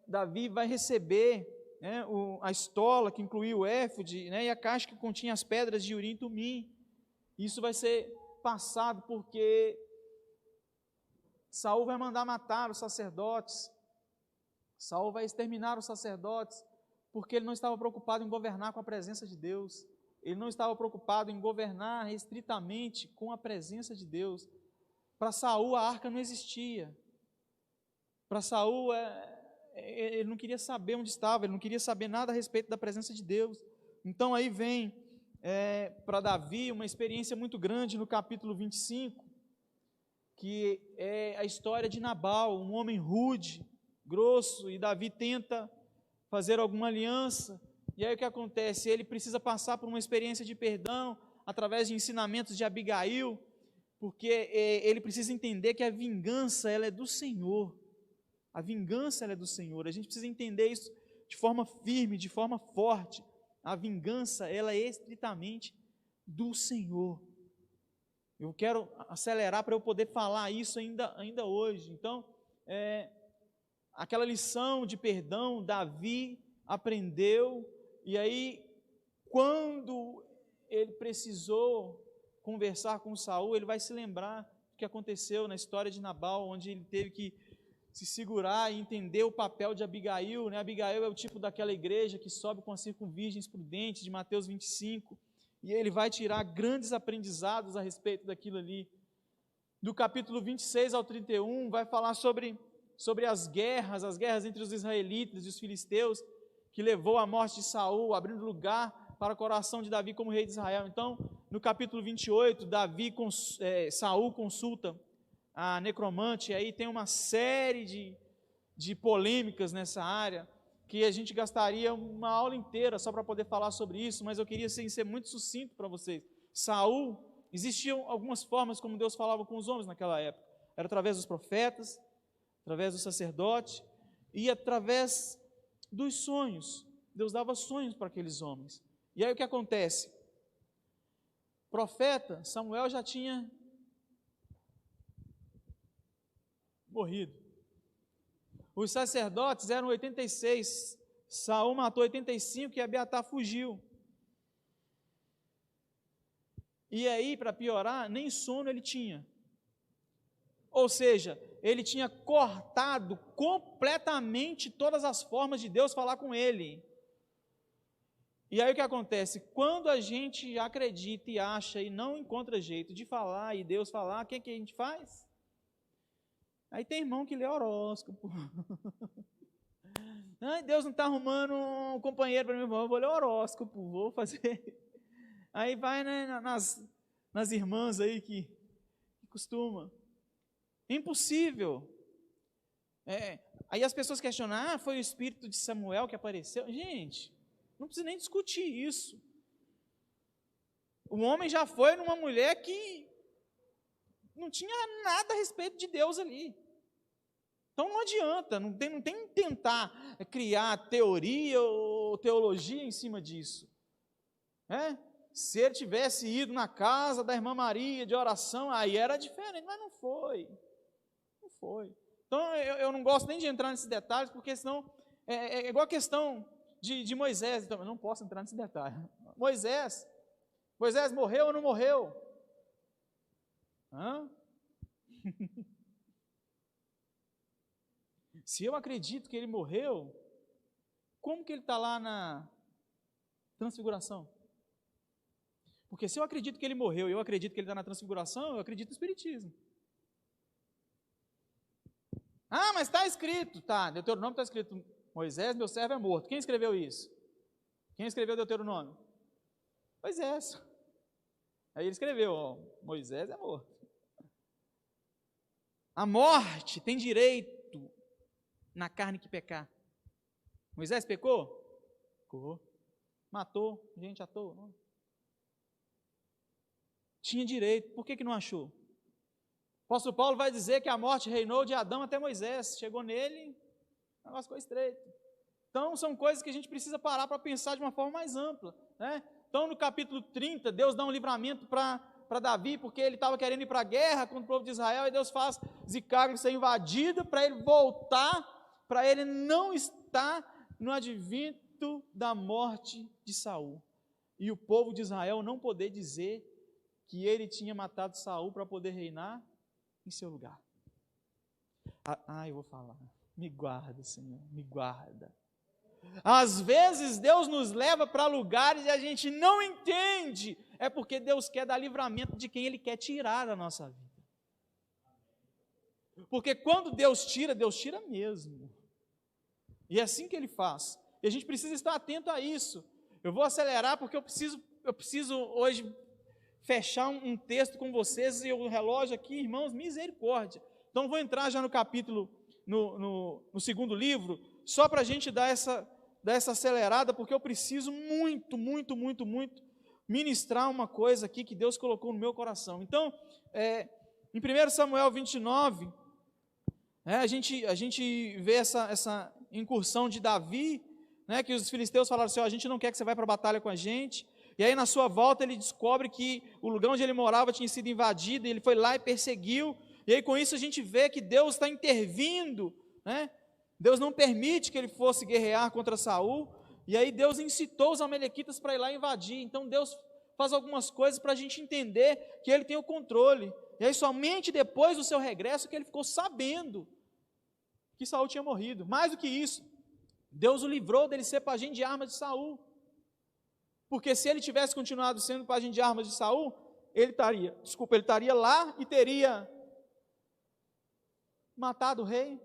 Davi vai receber, né, a estola que incluía o éfode, né, e a caixa que continha as pedras de Urim e Tumim. Isso vai ser passado porque Saul vai mandar matar os sacerdotes, Saul vai exterminar os sacerdotes, porque ele não estava preocupado em governar com a presença de Deus, ele não estava preocupado em governar restritamente com a presença de Deus. Para Saul a arca não existia, para Saul ele não queria saber onde estava, ele não queria saber nada a respeito da presença de Deus. Então aí vem para Davi uma experiência muito grande no capítulo 25, que é a história de Nabal, um homem rude, grosso, e Davi tenta fazer alguma aliança, e aí o que acontece? Ele precisa passar por uma experiência de perdão, através de ensinamentos de Abigail, porque ele precisa entender que a vingança ela é do Senhor, a vingança ela é do Senhor, a gente precisa entender isso de forma firme, de forma forte, a vingança ela é estritamente do Senhor. Eu quero acelerar para eu poder falar isso ainda hoje. Então, aquela lição de perdão, Davi aprendeu, e aí, quando ele precisou conversar com Saul, ele vai se lembrar do que aconteceu na história de Nabal, onde ele teve que se segurar e entender o papel de Abigail, né? Abigail é o tipo daquela igreja que sobe com as circunvirgens prudentes, de Mateus 25, e ele vai tirar grandes aprendizados a respeito daquilo ali. Do capítulo 26 ao 31, vai falar sobre as guerras entre os israelitas e os filisteus, que levou à morte de Saul, abrindo lugar para o coração de Davi como rei de Israel. Então, no capítulo 28, Saul consulta a necromante, e aí tem uma série de polêmicas nessa área, que a gente gastaria uma aula inteira só para poder falar sobre isso, mas eu queria ser muito sucinto para vocês. Saul, existiam algumas formas como Deus falava com os homens naquela época, era através dos profetas, através do sacerdote e através dos sonhos. Deus dava sonhos para aqueles homens. E aí o que acontece? Profeta, Samuel já tinha morrido. Os sacerdotes eram 86, Saul matou 85 e Abiatar fugiu. E aí, para piorar, nem sono ele tinha. Ou seja, ele tinha cortado completamente todas as formas de Deus falar com ele. E aí o que acontece? Quando a gente acredita e acha e não encontra jeito de falar e Deus falar, o que a gente faz? Aí tem irmão que lê horóscopo. Ai, Deus não está arrumando um companheiro para mim, eu vou ler horóscopo, vou fazer. Aí vai, né, nas irmãs aí que costuma. Impossível. Aí as pessoas questionam, foi o espírito de Samuel que apareceu. Gente, não precisa nem discutir isso. O homem já foi numa mulher que não tinha nada a respeito de Deus ali. Então não adianta, não tem que tentar criar teoria ou teologia em cima disso. Se ele tivesse ido na casa da irmã Maria de oração, aí era diferente, mas não foi. Não foi. Então eu não gosto nem de entrar nesses detalhes, porque senão é igual a questão de Moisés. Então eu não posso entrar nesse detalhe. Moisés morreu ou não morreu? Se eu acredito que ele morreu, como que ele está lá na transfiguração? Porque se eu acredito que ele morreu e eu acredito que ele está na transfiguração, eu acredito no Espiritismo. Mas está escrito, Deuteronômio está escrito, Moisés, meu servo, é morto. Quem escreveu isso? Quem escreveu Deuteronômio? Moisés. Aí ele escreveu, Moisés é morto. A morte tem direito na carne que pecar. Moisés pecou? Pecou. Matou gente à toa? Não. Tinha direito, por que não achou? O apóstolo Paulo vai dizer que a morte reinou de Adão até Moisés, chegou nele, o negócio ficou estreito. Então são coisas que a gente precisa parar para pensar de uma forma mais ampla, né? Então no capítulo 30, Deus dá um livramento para Davi, porque ele estava querendo ir para a guerra contra o povo de Israel, e Deus faz Ziclag ser invadido para ele voltar, para ele não estar no advento da morte de Saul. E o povo de Israel não poder dizer que ele tinha matado Saul para poder reinar em seu lugar. Eu vou falar. Me guarda, Senhor, me guarda. Às vezes Deus nos leva para lugares e a gente não entende. É porque Deus quer dar livramento de quem Ele quer tirar da nossa vida. Porque quando Deus tira mesmo. E é assim que Ele faz. E a gente precisa estar atento a isso. Eu vou acelerar porque eu preciso hoje fechar um texto com vocês e o relógio aqui, irmãos, misericórdia. Então vou entrar já no capítulo, no segundo livro, só para a gente dar essa acelerada, porque eu preciso muito ministrar uma coisa aqui que Deus colocou no meu coração. Então, em 1 Samuel 29, a gente vê essa incursão de Davi, né, que os filisteus falaram assim, a gente não quer que você vá para a batalha com a gente, e aí na sua volta ele descobre que o lugar onde ele morava tinha sido invadido, e ele foi lá e perseguiu, e aí com isso a gente vê que Deus está intervindo, né? Deus não permite que ele fosse guerrear contra Saul, e aí Deus incitou os amalequitas para ir lá invadir. Então Deus faz algumas coisas para a gente entender que Ele tem o controle, e aí somente depois do seu regresso que ele ficou sabendo que Saul tinha morrido. Mais do que isso, Deus o livrou dele ser pajem de armas de Saul, porque se ele tivesse continuado sendo pajem de armas de Saul, ele estaria lá e teria matado o rei,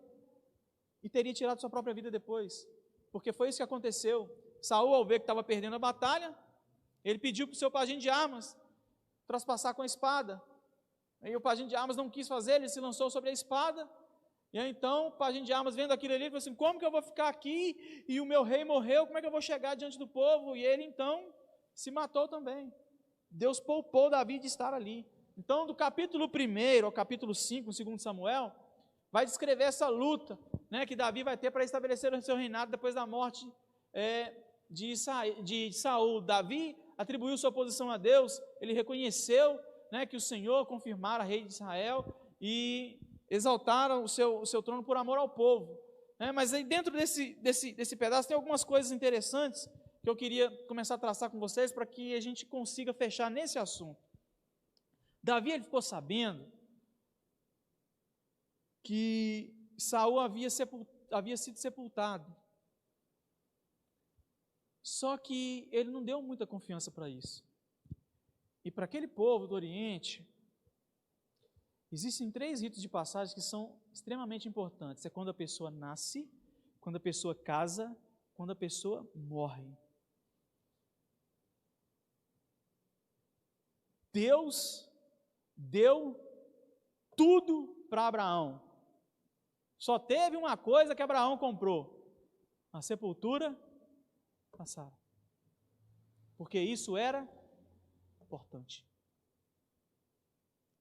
e teria tirado sua própria vida depois, porque foi isso que aconteceu. Saul, ao ver que estava perdendo a batalha, ele pediu para o seu pajem de armas traspassar com a espada, aí o pajem de armas não quis fazer, ele se lançou sobre a espada, e aí então o pajem de armas vendo aquilo ali, ele falou assim, como que eu vou ficar aqui, e o meu rei morreu, como é que eu vou chegar diante do povo? E ele então se matou também. Deus poupou Davi de estar ali. Então do capítulo 1 ao capítulo 5, 2 Samuel, vai descrever essa luta, né, que Davi vai ter para estabelecer o seu reinado depois da morte de Saul. Davi atribuiu sua posição a Deus, ele reconheceu, né, que o Senhor confirmara rei de Israel e exaltaram o seu trono por amor ao povo, né? Mas aí dentro desse pedaço tem algumas coisas interessantes que eu queria começar a traçar com vocês para que a gente consiga fechar nesse assunto. Davi ele ficou sabendo que Saul havia sido sepultado. Só que ele não deu muita confiança para isso. E para aquele povo do Oriente, existem 3 ritos de passagem que são extremamente importantes. É quando a pessoa nasce, quando a pessoa casa, quando a pessoa morre. Deus deu tudo para Abraão. Só teve uma coisa que Abraão comprou: a sepultura da Sara. Porque isso era importante.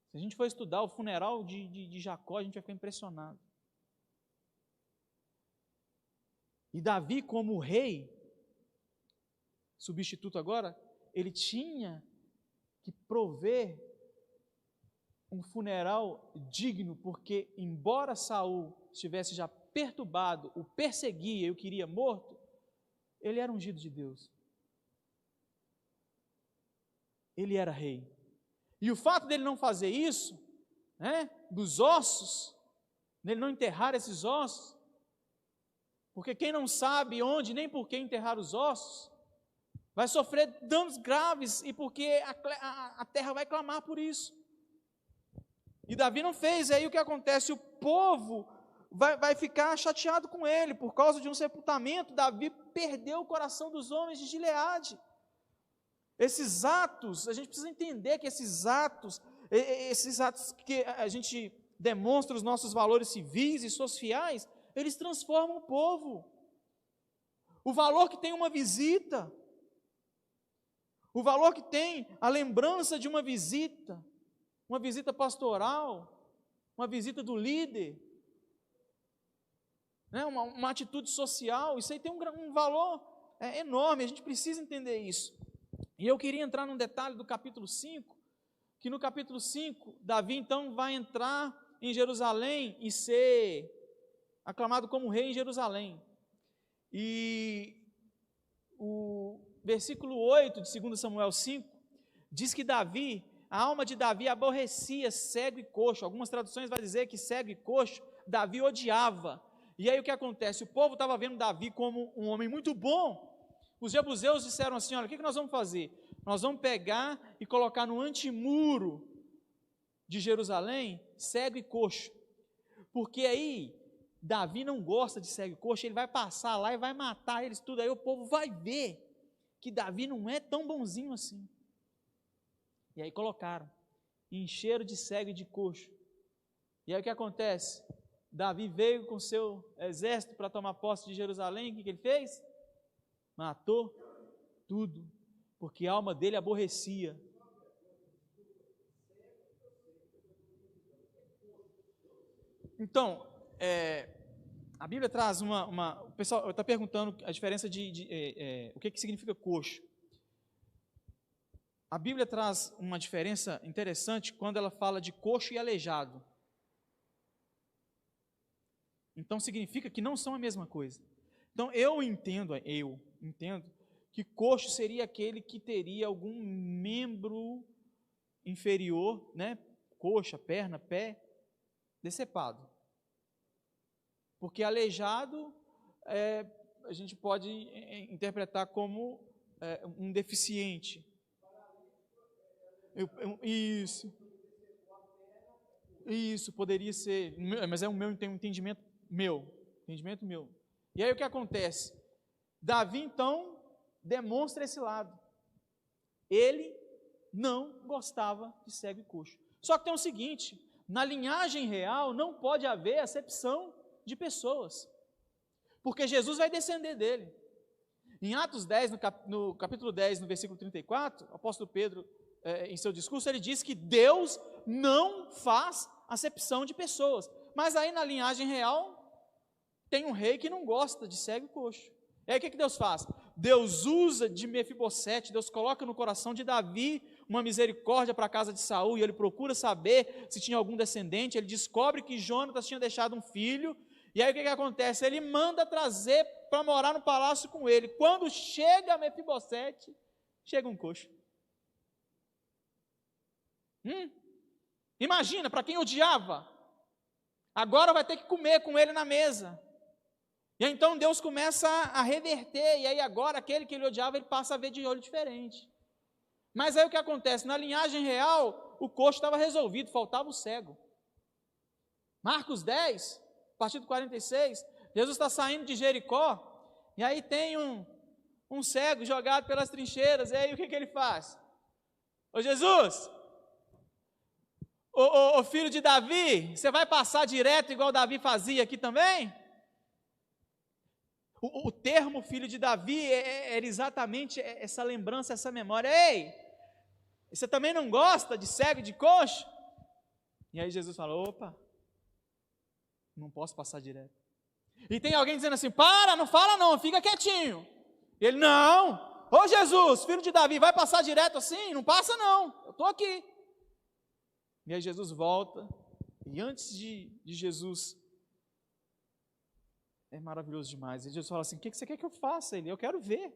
Se a gente for estudar o funeral de Jacó, a gente vai ficar impressionado. E Davi, como rei, substituto agora, ele tinha que prover um funeral digno, porque embora Saul estivesse já perturbado, o perseguia e o queria morto, ele era ungido de Deus. Ele era rei. E o fato dele não fazer isso, né, dos ossos, dele não enterrar esses ossos, porque quem não sabe onde nem por que enterrar os ossos, vai sofrer danos graves, e porque a terra vai clamar por isso. E Davi não fez, aí o que acontece? O povo vai ficar chateado com ele, por causa de um sepultamento. Davi perdeu o coração dos homens de Gileade. Esses atos, a gente precisa entender que esses atos que a gente demonstra os nossos valores civis e sociais, eles transformam o povo. O valor que tem uma visita, o valor que tem a lembrança de uma visita pastoral, uma visita do líder, né, uma atitude social, isso aí tem um valor enorme, a gente precisa entender isso. E eu queria entrar num detalhe do capítulo 5, que no capítulo 5, Davi então vai entrar em Jerusalém e ser aclamado como rei em Jerusalém. E o versículo 8 de 2 Samuel 5, diz que a alma de Davi aborrecia cego e coxo. Algumas traduções vão dizer que cego e coxo Davi odiava. E aí o que acontece? O povo estava vendo Davi como um homem muito bom. Os jebuseus disseram assim: olha, o que nós vamos fazer? Nós vamos pegar e colocar no antemuro de Jerusalém cego e coxo. Porque aí Davi não gosta de cego e coxo, ele vai passar lá e vai matar eles tudo. Aí o povo vai ver que Davi não é tão bonzinho assim. E aí colocaram, encheram de cego e de coxo. E aí o que acontece? Davi veio com seu exército para tomar posse de Jerusalém. O que ele fez? Matou tudo, porque a alma dele aborrecia. Então, a Bíblia traz o pessoal está perguntando a diferença o que significa coxo. A Bíblia traz uma diferença interessante quando ela fala de coxo e aleijado. Então significa que não são a mesma coisa. Então eu entendo que coxo seria aquele que teria algum membro inferior, né? Coxa, perna, pé, decepado. Porque aleijado a gente pode interpretar como um deficiente. Isso poderia ser, mas é o meu entendimento meu. E aí o que acontece? Davi então demonstra esse lado. Ele não gostava de cego e coxo. Só que tem o seguinte: na linhagem real não pode haver acepção de pessoas, porque Jesus vai descender dele. Em Atos 10, no capítulo 10, no versículo 34, o apóstolo Pedro, em seu discurso, ele diz que Deus não faz acepção de pessoas, mas aí na linhagem real tem um rei que não gosta de cego e coxo. E aí o que Deus faz? Deus usa de Mefibosete, Deus coloca no coração de Davi uma misericórdia para a casa de Saul, e ele procura saber se tinha algum descendente. Ele descobre que Jonatas tinha deixado um filho, e aí o que acontece? Ele manda trazer para morar no palácio com ele. Quando chega Mefibosete, chega um coxo. Imagina, para quem odiava, agora vai ter que comer com ele na mesa. E aí, então Deus começa a reverter, e aí agora aquele que ele odiava, ele passa a ver de olho diferente. Mas aí o que acontece? Na linhagem real, o coxo estava resolvido, faltava o cego. Marcos 10, a partir do 46, Jesus está saindo de Jericó, e aí tem um cego jogado pelas trincheiras, e aí o que ele faz? Ô Jesus, ô filho de Davi, você vai passar direto igual Davi fazia aqui também? O termo filho de Davi era exatamente essa lembrança, essa memória. Ei, você também não gosta de cego e de coxo? E aí Jesus fala: opa, não posso passar direto. E tem alguém dizendo assim: não fala não, fica quietinho. E ele: não, ô Jesus, filho de Davi, vai passar direto assim? Não passa não, eu estou aqui. E aí Jesus volta, e antes de Jesus, é maravilhoso demais, e Jesus fala assim: o que você quer que eu faça? Ele: eu quero ver.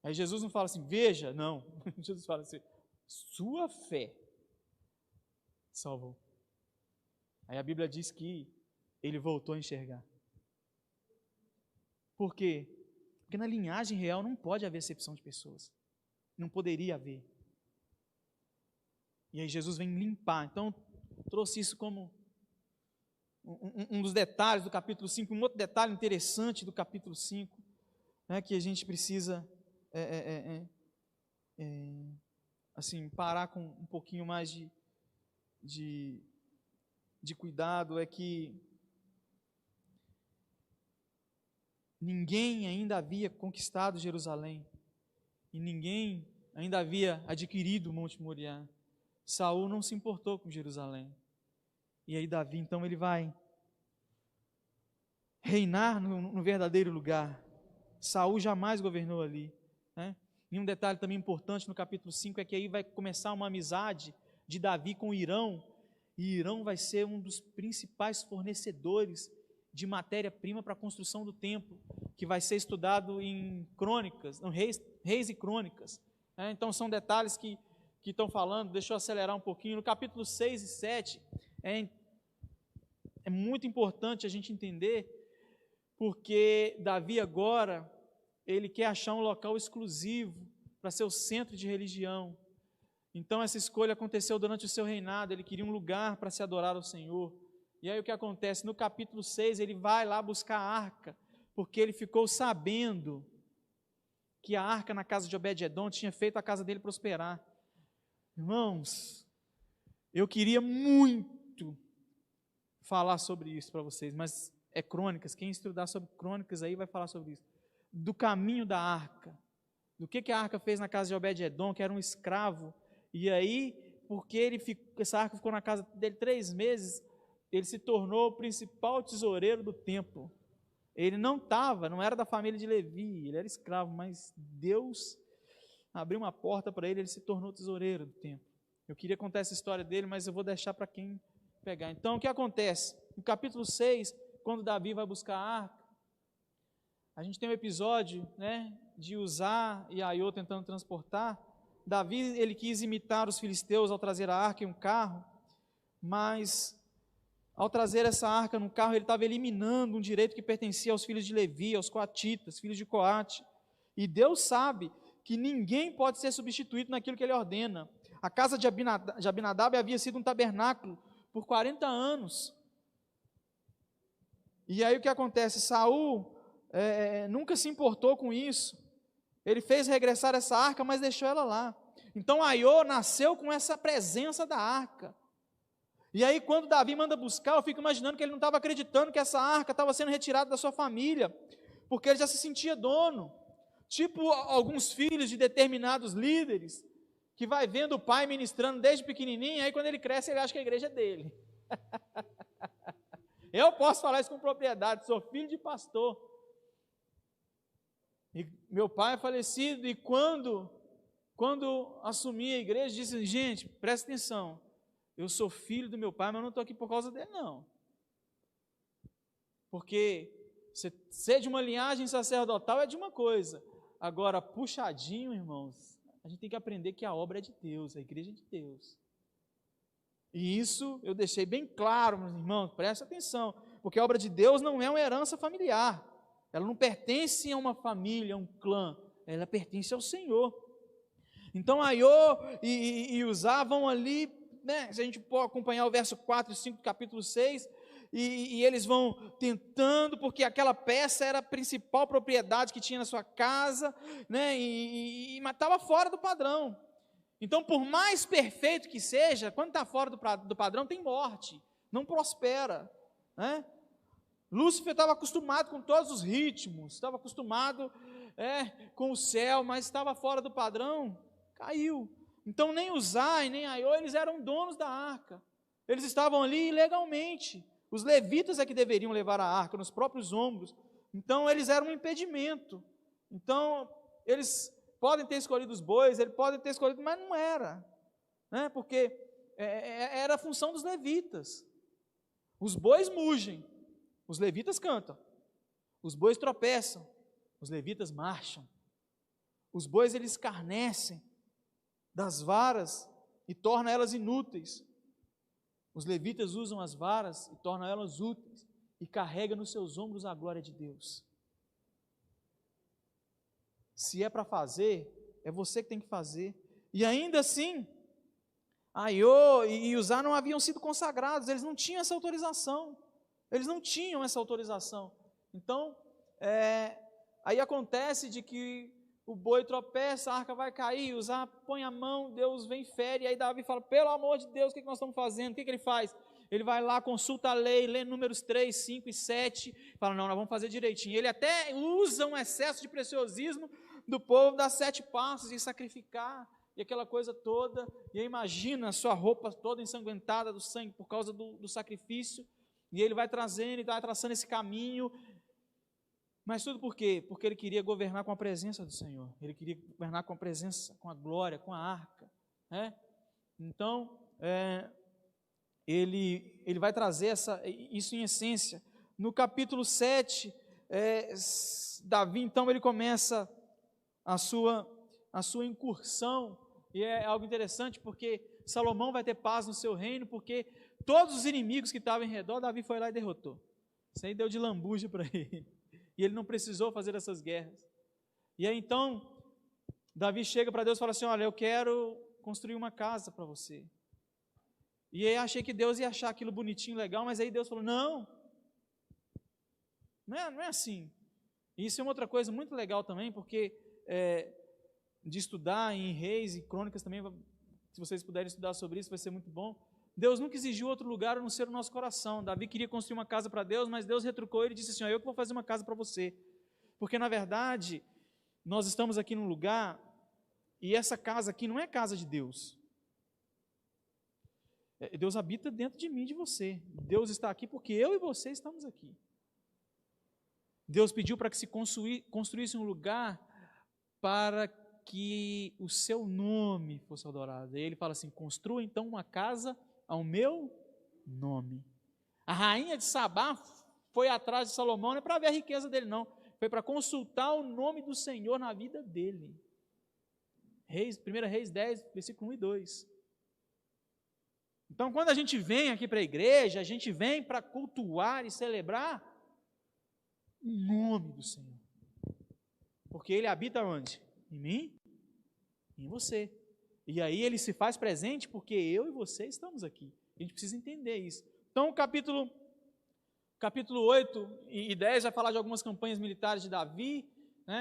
Aí Jesus não fala assim: veja, não. Jesus fala assim: sua fé salvou. Aí a Bíblia diz que ele voltou a enxergar. Por quê? Porque na linhagem real não pode haver acepção de pessoas. Não poderia haver. E aí Jesus vem limpar. Então, trouxe isso como um dos detalhes do capítulo 5, um outro detalhe interessante do capítulo 5, né, que a gente precisa assim, parar com um pouquinho mais de cuidado, é que ninguém ainda havia conquistado Jerusalém, e ninguém ainda havia adquirido o Monte Moriá. Saul não se importou com Jerusalém. E aí Davi, então, ele vai reinar no verdadeiro lugar. Saul jamais governou ali, né? E um detalhe também importante no capítulo 5 é que aí vai começar uma amizade de Davi com Irão, e Irão vai ser um dos principais fornecedores de matéria-prima para a construção do templo, que vai ser estudado em Crônicas, Reis e Crônicas. Então são detalhes que estão falando. Deixa eu acelerar um pouquinho. No capítulo 6 e 7, é muito importante a gente entender, porque Davi agora, ele quer achar um local exclusivo para ser o centro de religião. Então essa escolha aconteceu durante o seu reinado, ele queria um lugar para se adorar ao Senhor. E aí o que acontece? No capítulo 6, ele vai lá buscar a arca, porque ele ficou sabendo que a arca na casa de Obed-edom tinha feito a casa dele prosperar. Irmãos, eu queria muito falar sobre isso para vocês, mas é Crônicas, quem estudar sobre Crônicas aí vai falar sobre isso. Do caminho da arca, do que a arca fez na casa de Obed-edom, que era um escravo, e aí, porque essa arca ficou na casa dele 3 meses, ele se tornou o principal tesoureiro do templo. Ele não era da família de Levi, ele era escravo, mas Deus abriu uma porta para ele, ele se tornou tesoureiro do templo. Eu queria contar essa história dele, mas eu vou deixar para quem pegar. Então, o que acontece? No capítulo 6, quando Davi vai buscar a arca, a gente tem um episódio, de Uzá e Aiô tentando transportar. Davi, ele quis imitar os filisteus ao trazer a arca em um carro, mas ao trazer essa arca no carro, ele estava eliminando um direito que pertencia aos filhos de Levi, aos coatitas, filhos de Coate. E Deus sabe que ninguém pode ser substituído naquilo que ele ordena. A casa de Abinadab havia sido um tabernáculo por 40 anos. E aí o que acontece? Saul nunca se importou com isso. Ele fez regressar essa arca, mas deixou ela lá. Então Aiô nasceu com essa presença da arca. E aí quando Davi manda buscar, eu fico imaginando que ele não estava acreditando que essa arca estava sendo retirada da sua família, porque ele já se sentia dono. Tipo alguns filhos de determinados líderes, que vai vendo o pai ministrando desde pequenininho, aí quando ele cresce ele acha que a igreja é dele. Eu posso falar isso com propriedade, sou filho de pastor. E meu pai é falecido, e quando assumi a igreja, disse: gente, presta atenção, eu sou filho do meu pai, mas eu não estou aqui por causa dele, não. Porque ser de uma linhagem sacerdotal é de uma coisa, agora, puxadinho, irmãos, a gente tem que aprender que a obra é de Deus, a igreja é de Deus. E isso eu deixei bem claro, meus irmãos, presta atenção, porque a obra de Deus não é uma herança familiar, ela não pertence a uma família, a um clã, ela pertence ao Senhor. Então Aiô e Uzá vão ali, se a gente pode acompanhar o verso 4 e 5 do capítulo 6, e eles vão tentando, porque aquela peça era a principal propriedade que tinha na sua casa, mas estava fora do padrão. Então, por mais perfeito que seja, quando está fora do padrão, tem morte, não prospera. Lúcifer estava acostumado com todos os ritmos, estava acostumado com o céu, mas estava fora do padrão, caiu. Então, nem Uzá e nem Aiô, eles eram donos da arca, eles estavam ali ilegalmente. Os levitas é que deveriam levar a arca nos próprios ombros, então eles eram um impedimento. Então, eles podem ter escolhido os bois, eles podem ter escolhido, mas não era, porque era a função dos levitas. Os bois mugem, os levitas cantam, os bois tropeçam, os levitas marcham. Os bois, eles escarnecem das varas e tornam elas inúteis. Os levitas usam as varas e tornam elas úteis e carregam nos seus ombros a glória de Deus. Se é para fazer, é você que tem que fazer. E ainda assim, Aiô e Uzá não haviam sido consagrados, eles não tinham essa autorização. Então, aí acontece de que o boi tropeça, a arca vai cair, Uzá põe a mão, Deus vem e fere, e aí Davi fala: pelo amor de Deus, o que nós estamos fazendo? O que ele faz? Ele vai lá, consulta a lei, lê Números 3, 5 e 7, fala: não, nós vamos fazer direitinho. Ele até usa um excesso de preciosismo do povo das 7 passos e sacrificar, e aquela coisa toda, e aí imagina a sua roupa toda ensanguentada do sangue por causa do sacrifício, e ele vai trazendo, e vai traçando esse caminho, mas tudo por quê? Porque ele queria governar com a presença do Senhor, ele queria governar com a presença, com a glória, com a arca, Então, ele vai trazer isso em essência. No capítulo 7, Davi, então, ele começa a sua incursão, e é algo interessante, porque Salomão vai ter paz no seu reino, porque todos os inimigos que estavam em redor, Davi foi lá e derrotou. Isso aí deu de lambuja para ele. E ele não precisou fazer essas guerras. E aí então, Davi chega para Deus e fala assim, olha, eu quero construir uma casa para você. E aí achei que Deus ia achar aquilo bonitinho, legal, mas aí Deus falou, não é assim. E isso é uma outra coisa muito legal também, porque de estudar em Reis e Crônicas também, se vocês puderem estudar sobre isso, vai ser muito bom. Deus nunca exigiu outro lugar a não ser o nosso coração. Davi queria construir uma casa para Deus, mas Deus retrucou ele e disse assim, eu que vou fazer uma casa para você. Porque na verdade, nós estamos aqui num lugar, e essa casa aqui não é casa de Deus. Deus habita dentro de mim e de você. Deus está aqui porque eu e você estamos aqui. Deus pediu para que se construísse um lugar para que o seu nome fosse adorado. E ele fala assim, construa então uma casa ao meu nome. A rainha de Sabá foi atrás de Salomão, não é para ver a riqueza dele não, foi para consultar o nome do Senhor na vida dele. 1 Reis 10, versículo 1 e 2. Então, quando a gente vem aqui para a igreja, a gente vem para cultuar e celebrar o nome do Senhor. Porque Ele habita onde? Em mim e em você. E aí Ele se faz presente porque eu e você estamos aqui. A gente precisa entender isso. Então, capítulo 8 e 10 vai falar de algumas campanhas militares de Davi.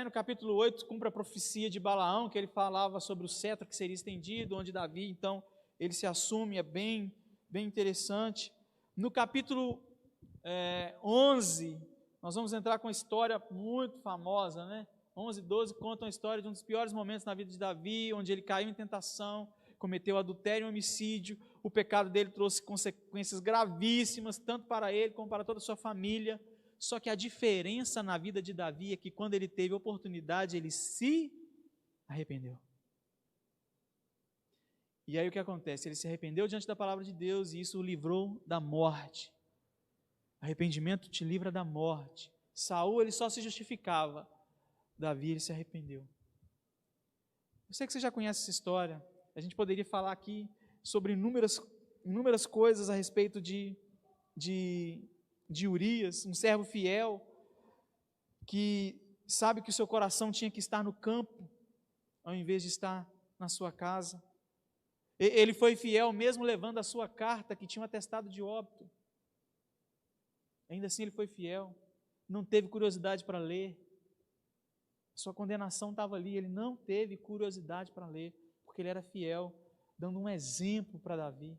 No capítulo 8 cumpre a profecia de Balaão, que ele falava sobre o cetro que seria estendido, onde Davi, então, ele se assume, é bem interessante. No capítulo 11, nós vamos entrar com uma história muito famosa, 11 e 12 contam a história de um dos piores momentos na vida de Davi, onde ele caiu em tentação, cometeu adultério e homicídio. O pecado dele trouxe consequências gravíssimas, tanto para ele como para toda a sua família. Só que a diferença na vida de Davi é que quando ele teve oportunidade, ele se arrependeu. E aí o que acontece? Ele se arrependeu diante da palavra de Deus e isso o livrou da morte. Arrependimento te livra da morte. Saul, ele só se justificava. Davi, ele se arrependeu. Eu sei que você já conhece essa história. A gente poderia falar aqui sobre inúmeras coisas a respeito de Urias, um servo fiel, que sabe que o seu coração tinha que estar no campo, ao invés de estar na sua casa. Ele foi fiel mesmo levando a sua carta, que tinha um atestado de óbito. Ainda assim ele foi fiel, não teve curiosidade para ler. Sua condenação estava ali, ele não teve curiosidade para ler, porque ele era fiel, dando um exemplo para Davi.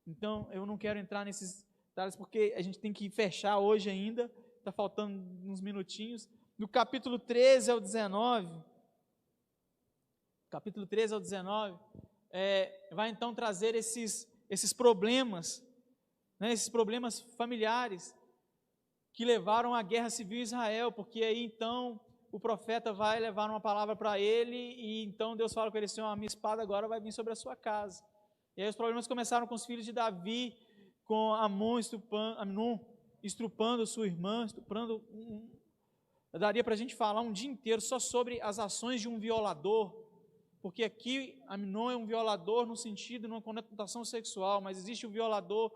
Então, eu não quero entrar nesses detalhes, porque a gente tem que fechar hoje ainda, está faltando uns minutinhos. Do capítulo 13 ao 19, vai então trazer esses problemas, esses problemas familiares, que levaram à guerra civil em Israel, porque aí então o profeta vai levar uma palavra para ele, e então Deus fala com ele assim, a minha espada agora vai vir sobre a sua casa. E aí os problemas começaram com os filhos de Davi, com Amnon estrupando sua irmã, daria para a gente falar um dia inteiro só sobre as ações de um violador, porque aqui Amnon é um violador no sentido, numa conotação sexual, mas existe o violador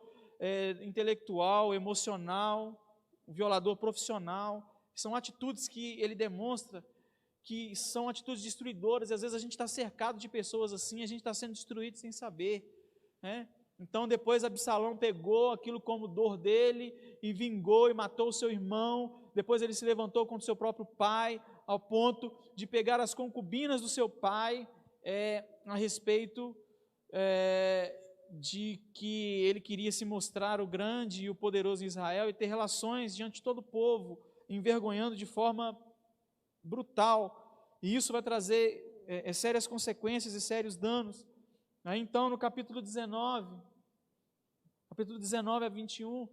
intelectual, emocional, o violador profissional. São atitudes que ele demonstra que são atitudes destruidoras, e às vezes a gente está cercado de pessoas assim, a gente está sendo destruído sem saber, Então depois Absalão pegou aquilo como dor dele, e vingou e matou o seu irmão. Depois ele se levantou contra o seu próprio pai, ao ponto de pegar as concubinas do seu pai, a respeito de que ele queria se mostrar o grande e o poderoso em Israel, e ter relações diante de todo o povo, envergonhando de forma brutal, e isso vai trazer sérias consequências e sérios danos. Aí então no capítulo 19 a 21,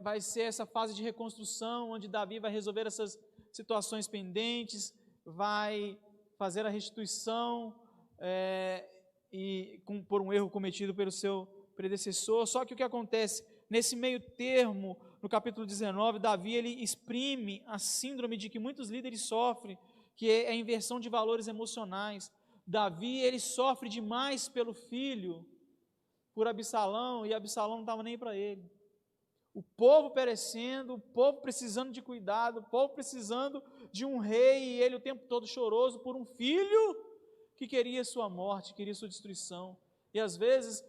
vai ser essa fase de reconstrução, onde Davi vai resolver essas situações pendentes, vai fazer a restituição por um erro cometido pelo seu predecessor. Só que o que acontece? Nesse meio termo, no capítulo 19, Davi ele exprime a síndrome de que muitos líderes sofrem, que é a inversão de valores emocionais. Davi ele sofre demais pelo filho, por Absalão, e Absalão não estava nem para ele. O povo perecendo, o povo precisando de cuidado, o povo precisando de um rei, e ele o tempo todo choroso por um filho que queria sua morte, queria sua destruição. E às vezes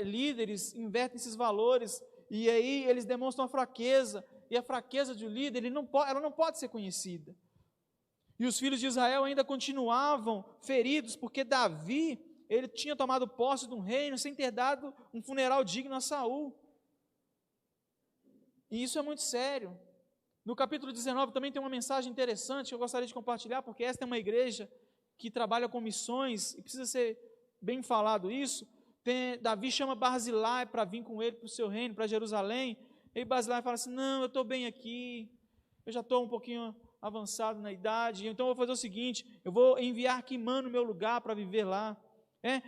líderes invertem esses valores, e aí eles demonstram a fraqueza, e a fraqueza de um líder, ela não pode ser conhecida. E os filhos de Israel ainda continuavam feridos, porque Davi, ele tinha tomado posse de um reino sem ter dado um funeral digno a Saul. E isso é muito sério. No capítulo 19 também tem uma mensagem interessante que eu gostaria de compartilhar, porque esta é uma igreja que trabalha com missões, e precisa ser bem falado isso. Davi chama Barzilai para vir com ele para o seu reino, para Jerusalém, e Barzilai fala assim, não, eu estou bem aqui, eu já estou um pouquinho avançado na idade, então eu vou fazer o seguinte, eu vou enviar Quimã no meu lugar para viver lá.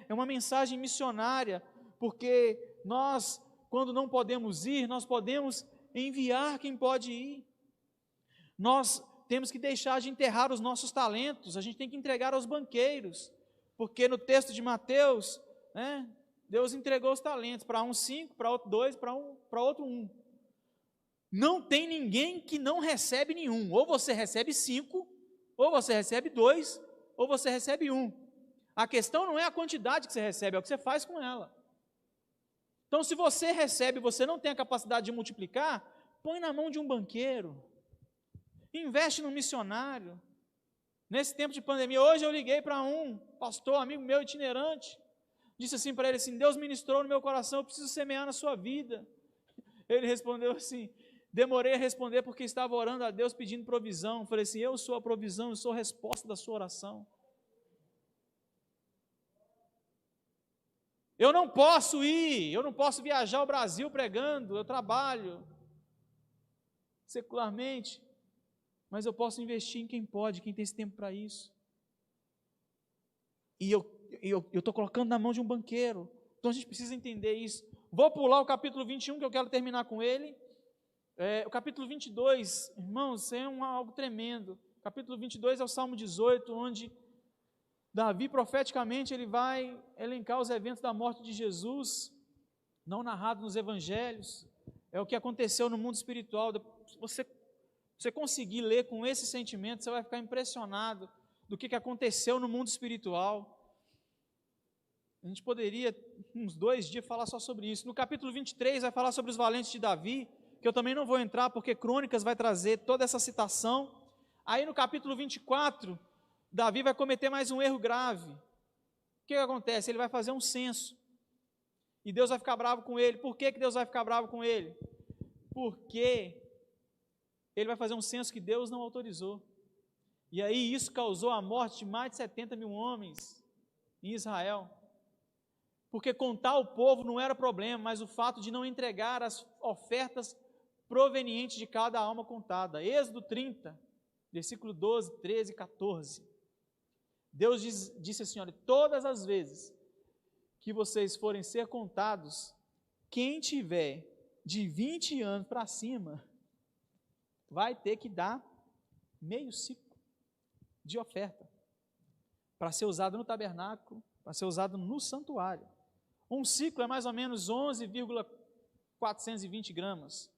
É uma mensagem missionária, porque nós, quando não podemos ir, nós podemos enviar quem pode ir. Nós temos que deixar de enterrar os nossos talentos, a gente tem que entregar aos banqueiros, porque no texto de Mateus, Deus entregou os talentos, para um 5, para outro 2, para outro 1. Não tem ninguém que não recebe nenhum, ou você recebe 5, ou você recebe 2, ou você recebe 1. A questão não é a quantidade que você recebe, é o que você faz com ela. Então, se você recebe e você não tem a capacidade de multiplicar, põe na mão de um banqueiro, investe num missionário. Nesse tempo de pandemia, hoje eu liguei para um pastor, amigo meu, itinerante, disse assim para ele, assim, Deus ministrou no meu coração, eu preciso semear na sua vida. Ele respondeu assim, demorei a responder porque estava orando a Deus pedindo provisão. Falei assim, eu sou a provisão, eu sou a resposta da sua oração. Eu não posso ir, eu não posso viajar ao Brasil pregando, eu trabalho secularmente, mas eu posso investir em quem pode, quem tem esse tempo para isso. E eu estou colocando na mão de um banqueiro, então a gente precisa entender isso. Vou pular o capítulo 21, que eu quero terminar com ele. O capítulo 22, irmãos, isso é algo tremendo. O capítulo 22 é o Salmo 18, onde Davi, profeticamente, ele vai elencar os eventos da morte de Jesus, não narrado nos evangelhos, é o que aconteceu no mundo espiritual. Se você conseguir ler com esse sentimento, você vai ficar impressionado do que aconteceu no mundo espiritual. A gente poderia, uns 2 dias, falar só sobre isso. No capítulo 23, vai falar sobre os valentes de Davi, que eu também não vou entrar, porque Crônicas vai trazer toda essa citação. Aí no capítulo 24, Davi vai cometer mais um erro grave. O que acontece? Ele vai fazer um censo, e Deus vai ficar bravo com ele. Por que Deus vai ficar bravo com ele? Porque ele vai fazer um censo que Deus não autorizou, e aí isso causou a morte de mais de 70 mil homens em Israel, porque contar o povo não era problema, mas o fato de não entregar as ofertas provenientes de cada alma contada. Êxodo 30, versículo 12, 13 e 14, Deus disse assim, olha, todas as vezes que vocês forem ser contados, quem tiver de 20 anos para cima, vai ter que dar meio ciclo de oferta, para ser usado no tabernáculo, para ser usado no santuário. Um ciclo é mais ou menos 11,420 gramas.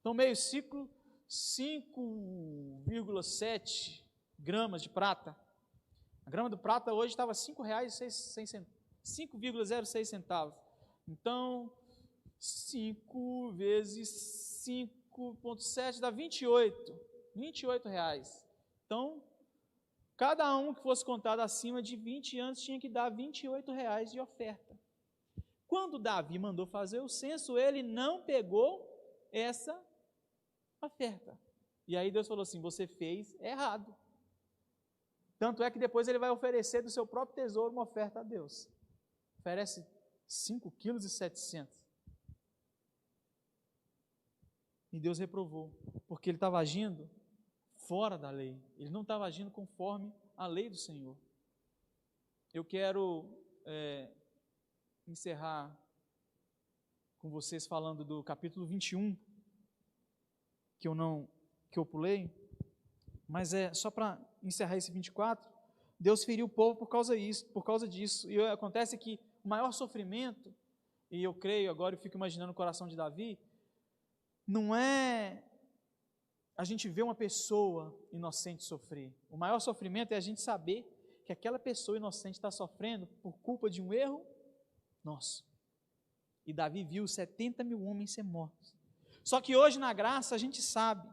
Então, meio ciclo, 5,7 gramas de prata. A grama de prata hoje estava R$ 5,06 centavos. Então, 5 vezes 5,7 dá 28 reais. Então, cada um que fosse contado acima de 20 anos tinha que dar 28 reais de oferta. Quando Davi mandou fazer o censo, ele não pegou essa oferta. E aí Deus falou assim, você fez errado. Tanto é que depois ele vai oferecer do seu próprio tesouro uma oferta a Deus. Oferece 5,7 kg. E Deus reprovou, porque ele estava agindo fora da lei. Ele não estava agindo conforme a lei do Senhor. Eu quero encerrar com vocês falando do capítulo 21, que eu pulei, mas é só para encerrar esse 24, Deus feriu o povo por causa disso, e acontece que o maior sofrimento, e eu creio, agora eu fico imaginando o coração de Davi, não é a gente ver uma pessoa inocente sofrer. O maior sofrimento é a gente saber que aquela pessoa inocente está sofrendo por culpa de um erro nosso. E Davi viu 70 mil homens ser mortos. Só que hoje na graça a gente sabe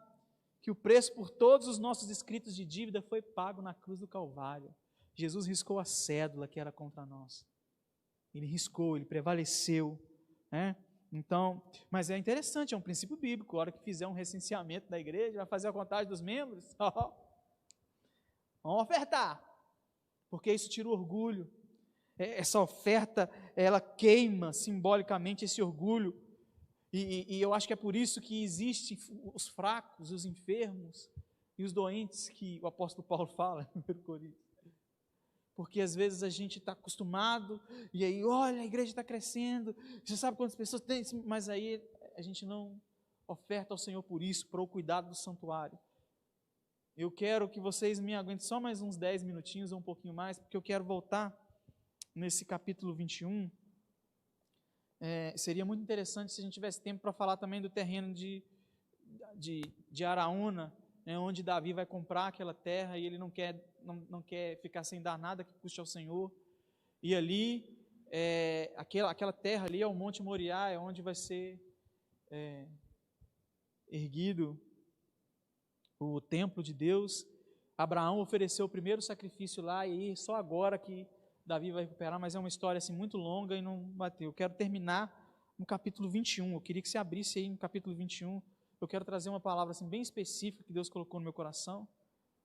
que o preço por todos os nossos escritos de dívida foi pago na cruz do Calvário. Jesus riscou a cédula que era contra nós. Ele riscou, ele prevaleceu, né? Então, mas é interessante, é um princípio bíblico. A hora que fizer um recenseamento da igreja, vai fazer a contagem dos membros, vamos ofertar, porque isso tira o orgulho. Essa oferta, ela queima simbolicamente esse orgulho, e eu acho que é por isso que existem os fracos, os enfermos e os doentes que o apóstolo Paulo fala em 1 Coríntios. Porque às vezes a gente está acostumado, e aí, olha, a igreja está crescendo, você sabe quantas pessoas tem, mas aí a gente não oferta ao Senhor por isso, para o cuidado do santuário. Eu quero que vocês me aguentem só mais uns 10 minutinhos ou um pouquinho mais, porque eu quero voltar nesse capítulo 21. Seria muito interessante se a gente tivesse tempo para falar também do terreno de Araúna, onde Davi vai comprar aquela terra e ele não quer ficar sem dar nada que custe ao Senhor. E ali, aquela terra ali é o Monte Moriá, é onde vai ser erguido o templo de Deus. Abraão ofereceu o primeiro sacrifício lá, e só agora que Davi vai recuperar, mas é uma história assim, muito longa e não bateu. Eu quero terminar no capítulo 21, eu queria que você abrisse aí no capítulo 21, eu quero trazer uma palavra assim, bem específica que Deus colocou no meu coração,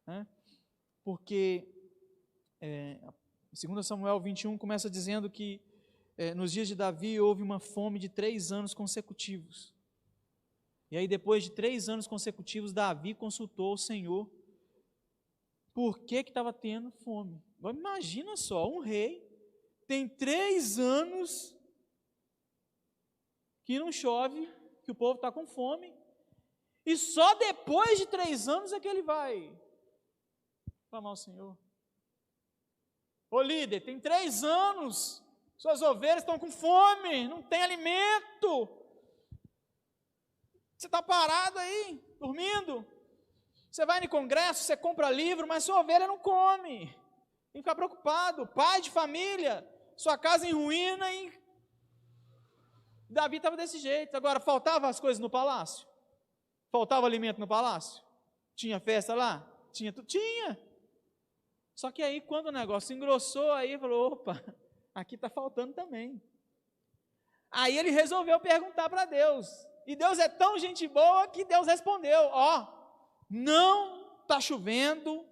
né? Porque em 2 Samuel 21 começa dizendo que nos dias de Davi houve uma fome de 3 anos consecutivos. E aí depois de 3 anos consecutivos, Davi consultou o Senhor por que estava tendo fome. Agora imagina só, um rei tem 3 anos que não chove, que o povo está com fome, e só depois de 3 anos é que ele vai clamar ao Senhor. Ô líder, tem 3 anos, suas ovelhas estão com fome, não tem alimento, você está parado aí, dormindo, você vai no congresso, você compra livro, mas sua ovelha não come, tem que ficar preocupado, pai de família, sua casa em ruína, e Davi estava desse jeito. Agora, faltavam as coisas no palácio? Faltava alimento no palácio? Tinha festa lá? Tinha. Só que aí, quando o negócio engrossou, aí falou, opa, aqui está faltando também. Aí ele resolveu perguntar para Deus, e Deus é tão gente boa que Deus respondeu, não está chovendo,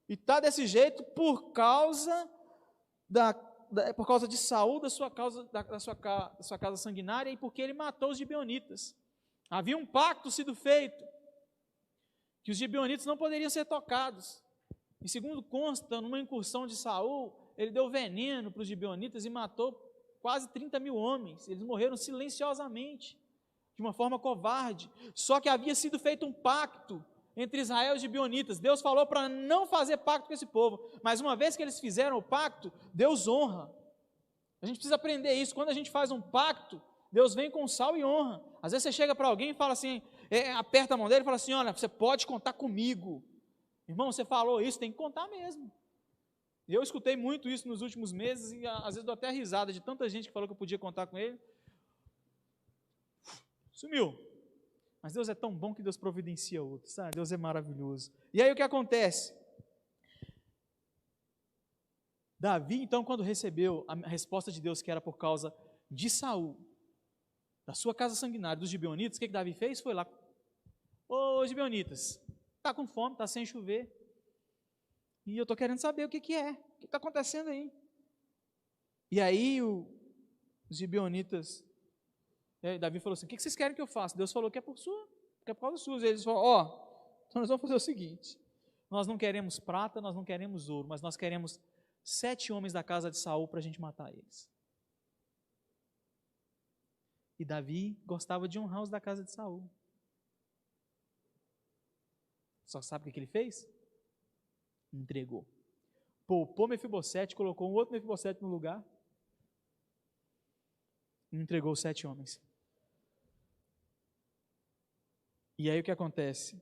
e está desse jeito por causa de Saul, da sua casa sanguinária, e porque ele matou os gibeonitas. Havia um pacto sido feito, que os gibeonitas não poderiam ser tocados. E segundo consta, numa incursão de Saul, ele deu veneno para os gibeonitas e matou quase 30 mil homens. Eles morreram silenciosamente, de uma forma covarde. Só que havia sido feito um pacto entre Israel e os gibeonitas. Deus falou para não fazer pacto com esse povo, mas uma vez que eles fizeram o pacto, Deus honra. A gente precisa aprender isso. Quando a gente faz um pacto, Deus vem com sal e honra. Às vezes você chega para alguém e fala assim, aperta a mão dele e fala assim, olha, você pode contar comigo. Irmão, você falou isso, tem que contar mesmo. E eu escutei muito isso nos últimos meses, e às vezes dou até risada de tanta gente que falou que eu podia contar com ele. Sumiu. Mas Deus é tão bom que Deus providencia outros, sabe? Deus é maravilhoso. E aí o que acontece? Davi, então, quando recebeu a resposta de Deus, que era por causa de Saul, da sua casa sanguinária, dos gibeonitas, o que Davi fez? Foi lá, ô gibeonitas, está com fome, está sem chover, e eu estou querendo saber o que é, o que está acontecendo aí. E aí os gibeonitas, Davi falou assim, o que vocês querem que eu faça? Deus falou que é por causa sua. Eles falaram, então nós vamos fazer o seguinte, nós não queremos prata, nós não queremos ouro, mas nós queremos 7 homens da casa de Saul para a gente matar eles. E Davi gostava de honrar os da casa de Saul. Só sabe o que ele fez? Entregou. Poupou Mefibosete, colocou um outro Mefibosete no lugar. e entregou os 7 homens. E aí o que acontece?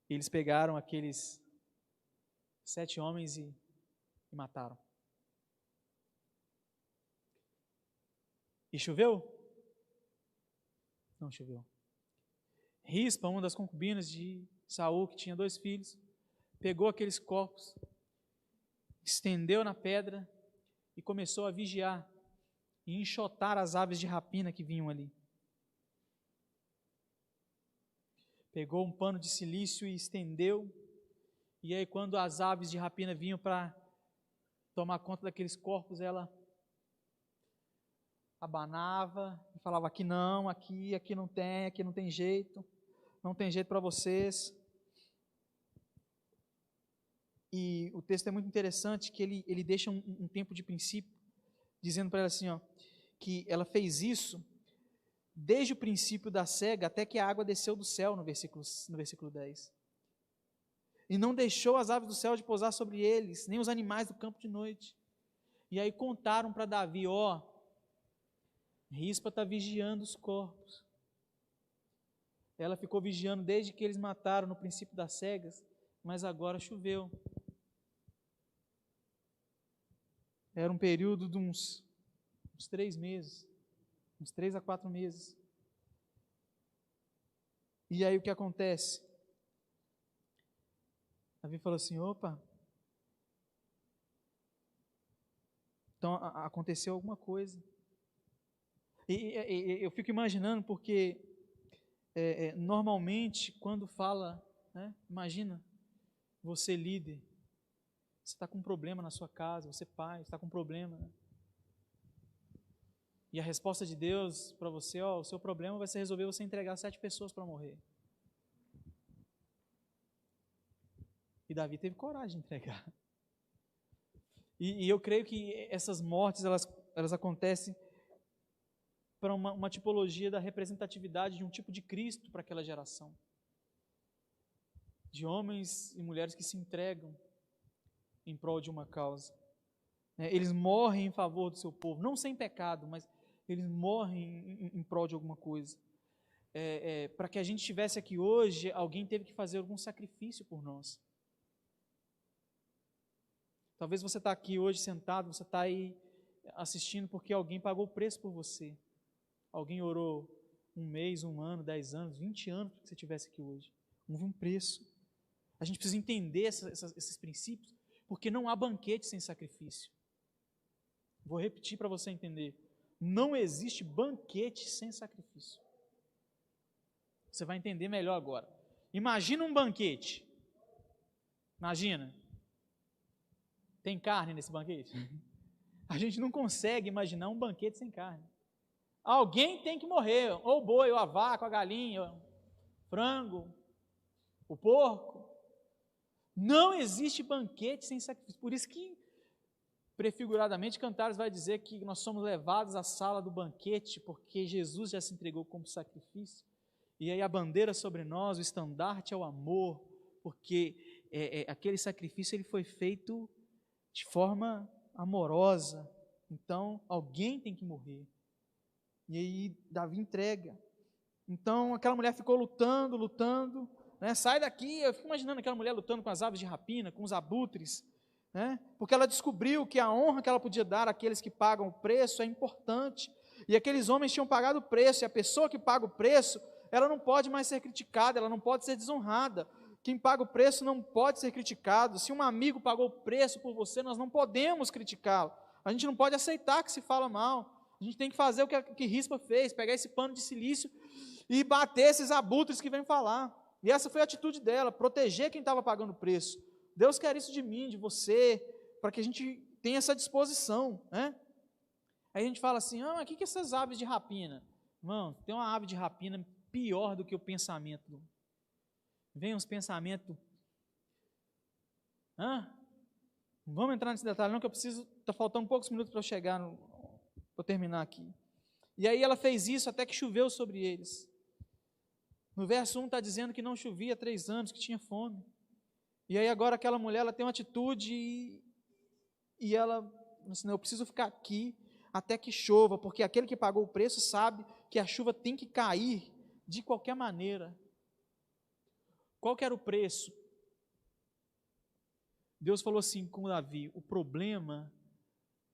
Eles pegaram aqueles 7 homens e mataram. E choveu? Não choveu. Rispa, uma das concubinas de Saul, que tinha 2 filhos, pegou aqueles corpos, estendeu na pedra e começou a vigiar e enxotar as aves de rapina que vinham ali. Pegou um pano de cilício e estendeu, e aí quando as aves de rapina vinham para tomar conta daqueles corpos, ela abanava e falava: aqui não, aqui não tem jeito, não tem jeito para vocês. E o texto é muito interessante, que ele deixa um tempo de princípio, dizendo para ela assim, ó, que ela fez isso desde o princípio da cega até que a água desceu do céu, no versículo 10. E não deixou as aves do céu de pousar sobre eles, nem os animais do campo de noite. E aí contaram para Davi, ó, Rispa está vigiando os corpos. Ela ficou vigiando desde que eles mataram no princípio das cegas, mas agora choveu. Era um período de uns 3 meses, uns 3 a 4 meses. E aí o que acontece? Davi falou assim, opa, então aconteceu alguma coisa. E eu fico imaginando, porque normalmente quando fala, né, imagina, você líder, você está com um problema na sua casa, você pai, está com um problema, né? E a resposta de Deus para você, ó, o seu problema vai ser resolver você entregar 7 pessoas para morrer. E Davi teve coragem de entregar. E eu creio que essas mortes, elas acontecem para uma tipologia da representatividade de um tipo de Cristo para aquela geração. De homens e mulheres que se entregam em prol de uma causa. Eles morrem em favor do seu povo, não sem pecado, mas eles morrem em prol de alguma coisa. Para que a gente estivesse aqui hoje, alguém teve que fazer algum sacrifício por nós. Talvez você está aqui hoje sentado, você está aí assistindo porque alguém pagou o preço por você. Alguém orou 1 mês, 1 ano, 10 anos, 20 anos para que você estivesse aqui hoje. Houve um preço. A gente precisa entender esses princípios, porque não há banquete sem sacrifício. Vou repetir para você entender. Não existe banquete sem sacrifício. Você vai entender melhor agora. Imagina um banquete. Imagina. Tem carne nesse banquete? A gente não consegue imaginar um banquete sem carne. Alguém tem que morrer, ou o boi, ou a vaca, ou a galinha, ou o frango, o porco. Não existe banquete sem sacrifício. Por isso que, prefiguradamente, Cantares vai dizer que nós somos levados à sala do banquete, porque Jesus já se entregou como sacrifício. E aí a bandeira sobre nós, o estandarte é o amor, porque aquele sacrifício ele foi feito de forma amorosa. Então, alguém tem que morrer. E aí Davi entrega. Então aquela mulher ficou lutando, né? Sai daqui. Eu fico imaginando aquela mulher lutando com as aves de rapina, com os abutres, né? Porque ela descobriu que a honra que ela podia dar àqueles que pagam o preço é importante. E aqueles homens tinham pagado o preço, e a pessoa que paga o preço, ela não pode mais ser criticada, ela não pode ser desonrada. Quem paga o preço não pode ser criticado. Se um amigo pagou o preço por você, nós não podemos criticá-lo. A gente não pode aceitar que se fala mal. A gente tem que fazer o que Rispa fez, pegar esse pano de cilício e bater esses abutres que vêm falar. E essa foi a atitude dela, proteger quem estava pagando o preço. Deus quer isso de mim, de você, para que a gente tenha essa disposição, né? Aí a gente fala assim, o que essas aves de rapina? Irmão, tem uma ave de rapina pior do que o pensamento. Vem uns pensamentos. Não vamos entrar nesse detalhe não, que eu preciso, está faltando poucos minutos para eu chegar, para terminar aqui. E aí ela fez isso até que choveu sobre eles. No verso 1 está dizendo que não chovia há 3 anos, que tinha fome. E aí agora aquela mulher, ela tem uma atitude e ela, assim, eu preciso ficar aqui até que chova, porque aquele que pagou o preço sabe que a chuva tem que cair de qualquer maneira. Qual que era o preço? Deus falou assim com Davi: o problema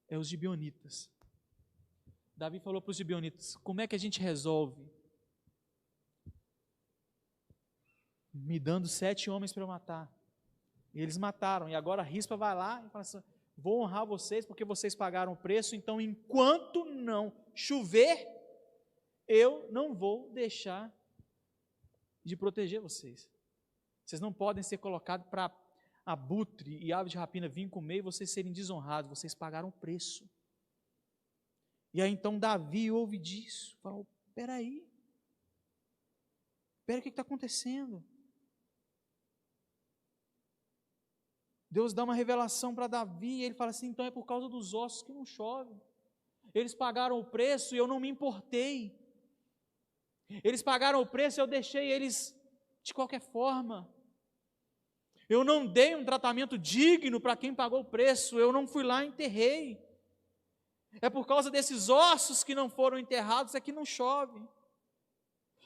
é os gibeonitas. Davi falou para os gibeonitas: como é que a gente resolve? Me dando 7 homens para eu matar. E eles mataram, e agora a Rispa vai lá e fala assim: vou honrar vocês porque vocês pagaram o preço, então enquanto não chover, eu não vou deixar de proteger vocês. Vocês não podem ser colocados para abutre e ave de rapina vir comer e vocês serem desonrados, vocês pagaram o preço. E aí então Davi ouve disso, fala: espera aí, o que está acontecendo? Deus dá uma revelação para Davi, e ele fala assim: então é por causa dos ossos que não chove. Eles pagaram o preço e eu não me importei. Eles pagaram o preço e eu deixei eles de qualquer forma. Eu não dei um tratamento digno para quem pagou o preço, eu não fui lá e enterrei. É por causa desses ossos que não foram enterrados é que não chove.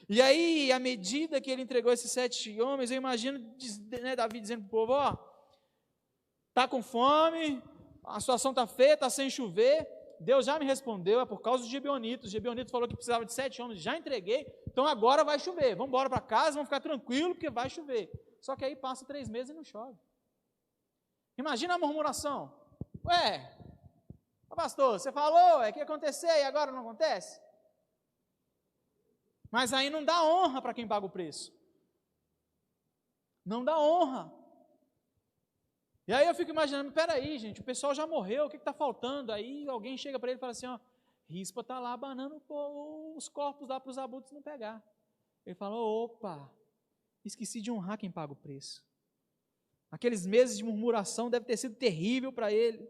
E aí, à medida que ele entregou esses 7 homens, eu imagino, né, Davi dizendo para o povo: ó, está com fome, a situação está feia, está sem chover, Deus já me respondeu, é por causa dos gibeonitas. O gibeonito falou que precisava de 7 homens, já entreguei, então agora vai chover, vamos embora para casa, vamos ficar tranquilos, porque vai chover. Só que aí passa 3 meses e não chove. Imagina a murmuração: ué, pastor, você falou, que ia acontecer e agora não acontece? Mas aí não dá honra para quem paga o preço. Não dá honra. E aí eu fico imaginando: peraí, gente, o pessoal já morreu, o que está faltando? Aí alguém chega para ele e fala assim: ó, Rispa está lá abanando os corpos lá para os abutres não pegar. Ele fala: opa, esqueci de honrar quem paga o preço. Aqueles meses de murmuração deve ter sido terrível para ele.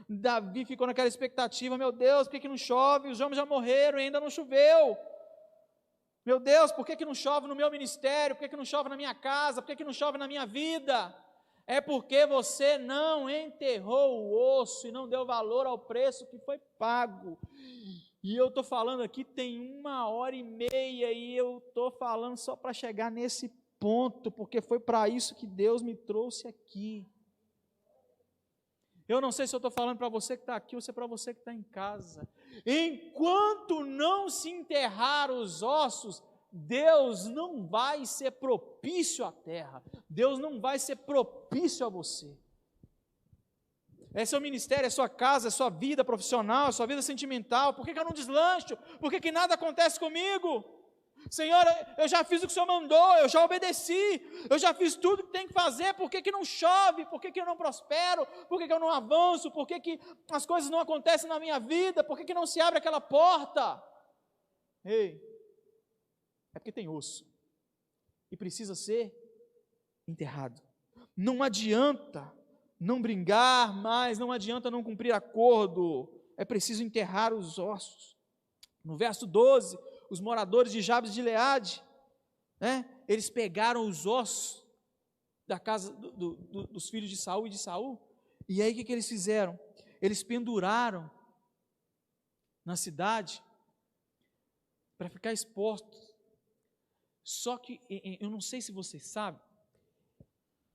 Davi ficou naquela expectativa: meu Deus, por que não chove? Os homens já morreram e ainda não choveu. Meu Deus, por que não chove no meu ministério? Por que não chove na minha casa? Por que não chove na minha vida? É porque você não enterrou o osso e não deu valor ao preço que foi pago. E eu estou falando aqui tem 1h30 e eu estou falando só para chegar nesse ponto, porque foi para isso que Deus me trouxe aqui. Eu não sei se eu estou falando para você que está aqui ou se é para você que está em casa. Enquanto não se enterrar os ossos, Deus não vai ser propício à terra. Deus não vai ser propício a você. É seu ministério, é sua casa, é sua vida profissional, é sua vida sentimental. Por que eu não deslancho? Por que nada acontece comigo? Senhor, eu já fiz o que o Senhor mandou, eu já obedeci, eu já fiz tudo que tem que fazer, por que não chove? Por que eu não prospero? Por que eu não avanço? Por que as coisas não acontecem na minha vida? Por que não se abre aquela porta? Ei, é porque tem osso e precisa ser enterrado. Não adianta não brincar mais, não adianta não cumprir acordo, é preciso enterrar os ossos. No verso 12, os moradores de Jabes de Gileade, eles pegaram os ossos da casa dos filhos de Saul e de Saul, e aí o que eles fizeram? Eles penduraram na cidade para ficar expostos. Só que, eu não sei se vocês sabem,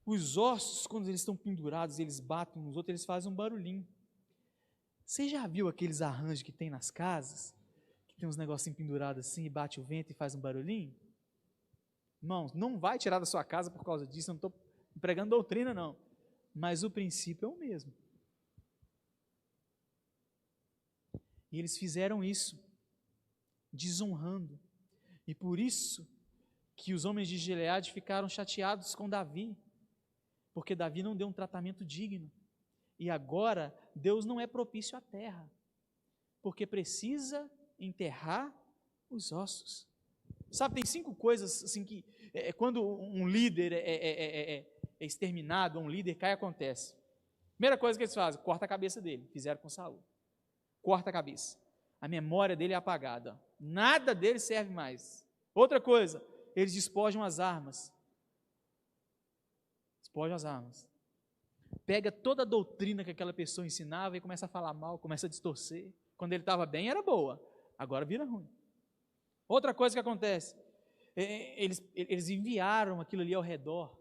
os ossos, quando eles estão pendurados, eles batem uns outros, eles fazem um barulhinho. Você já viu aqueles arranjos que tem nas casas? Que tem uns negocinhos pendurados assim, e bate o vento e faz um barulhinho? Irmãos, não vai tirar da sua casa por causa disso, eu não estou pregando doutrina não, mas o princípio é o mesmo. E eles fizeram isso, desonrando, e por isso que os homens de Gileade ficaram chateados com Davi, porque Davi não deu um tratamento digno, e agora Deus não é propício à terra, porque precisa enterrar os ossos. Sabe, tem 5 coisas assim que, quando um líder é exterminado, um líder cai, acontece. Primeira coisa que eles fazem: corta a cabeça dele, fizeram com Saul. Corta a cabeça, a memória dele é apagada, nada dele serve mais. Outra coisa, eles despojam as armas. Despojam as armas. Pega toda a doutrina que aquela pessoa ensinava e começa a falar mal, começa a distorcer, Quando ele estava bem, era boa. Agora vira ruim. Outra coisa que acontece, eles enviaram aquilo ali ao redor,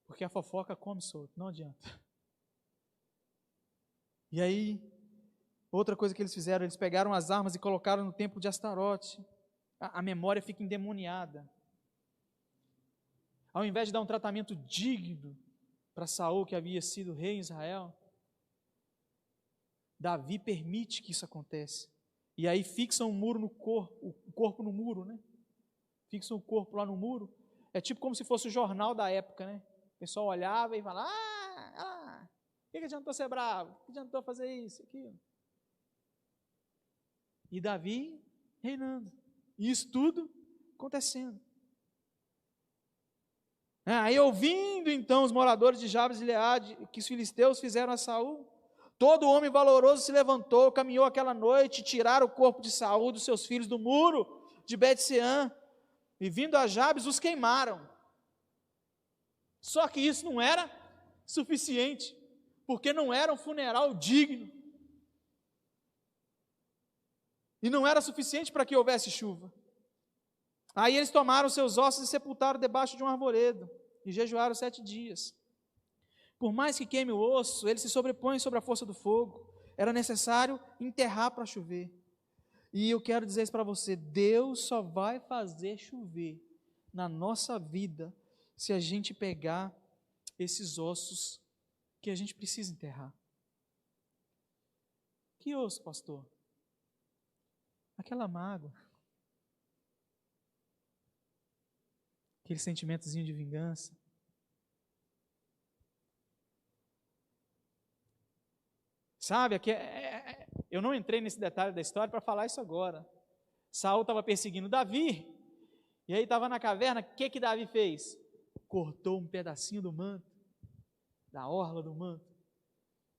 porque a fofoca come solto, não adianta. E aí, outra coisa que eles fizeram, eles pegaram as armas e colocaram no templo de Astarote. A memória fica endemoniada. Ao invés de dar um tratamento digno para Saul, que havia sido rei em Israel, Davi permite que isso aconteça. E aí fixam o corpo no muro, né? Fixam o corpo lá no muro. É tipo como se fosse o jornal da época, né? O pessoal olhava e falava, o que adiantou ser bravo? O que adiantou fazer isso, aquilo? E Davi reinando. E isso tudo acontecendo. Aí ouvindo então os moradores de Jabes e Gileade que os filisteus fizeram a Saul, todo homem valoroso se levantou, caminhou aquela noite, tiraram o corpo de Saul dos seus filhos do muro de Bet-Sean, e vindo a Jabes os queimaram. Só que isso não era suficiente, porque não era um funeral digno. E não era suficiente para que houvesse chuva. Aí eles tomaram seus ossos e sepultaram debaixo de um arvoredo, e jejuaram 7 dias. Por mais que queime o osso, ele se sobrepõe sobre a força do fogo. Era necessário enterrar para chover. E eu quero dizer isso para você, Deus só vai fazer chover na nossa vida se a gente pegar esses ossos que a gente precisa enterrar. Que osso, pastor? Aquela mágoa. Aquele sentimentozinho de vingança. Sabe, eu não entrei nesse detalhe da história para falar isso agora. Saul estava perseguindo Davi, e aí estava na caverna, o que Davi fez? Cortou um pedacinho do manto, da orla do manto,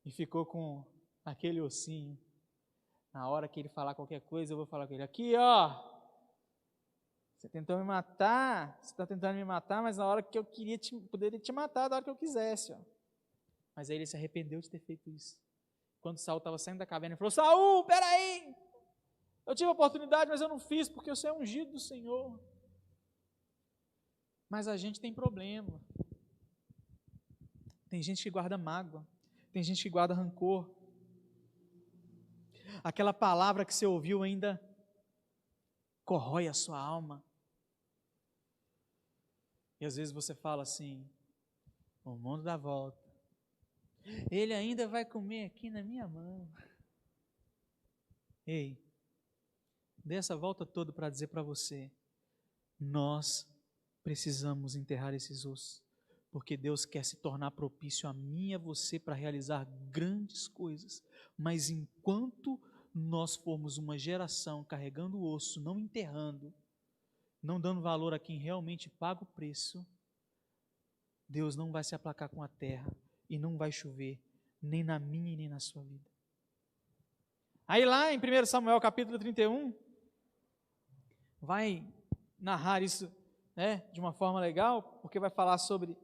e ficou com aquele ossinho. Na hora que ele falar qualquer coisa, eu vou falar com ele, aqui ó, você tentou me matar, você está tentando me matar, mas na hora que eu queria, poderia te matar, na hora que eu quisesse. Ó. Mas aí ele se arrependeu de ter feito isso. Quando Saul estava saindo da caverna, ele falou, Saul, peraí, eu tive a oportunidade, mas eu não fiz, porque você é ungido do Senhor. Mas a gente tem problema. Tem gente que guarda mágoa, tem gente que guarda rancor. Aquela palavra que você ouviu ainda corrói a sua alma. E às vezes você fala assim, o mundo dá volta. Ele ainda vai comer aqui na minha mão. Ei, dê essa volta toda para dizer para você, nós precisamos enterrar esses ossos, porque Deus quer se tornar propício a mim e a você para realizar grandes coisas, mas enquanto nós formos uma geração carregando o osso, não enterrando, não dando valor a quem realmente paga o preço, Deus não vai se aplacar com a terra e não vai chover, nem na minha nem na sua vida. Aí lá em 1 Samuel capítulo 31, vai narrar isso, né, de uma forma legal, porque vai falar sobre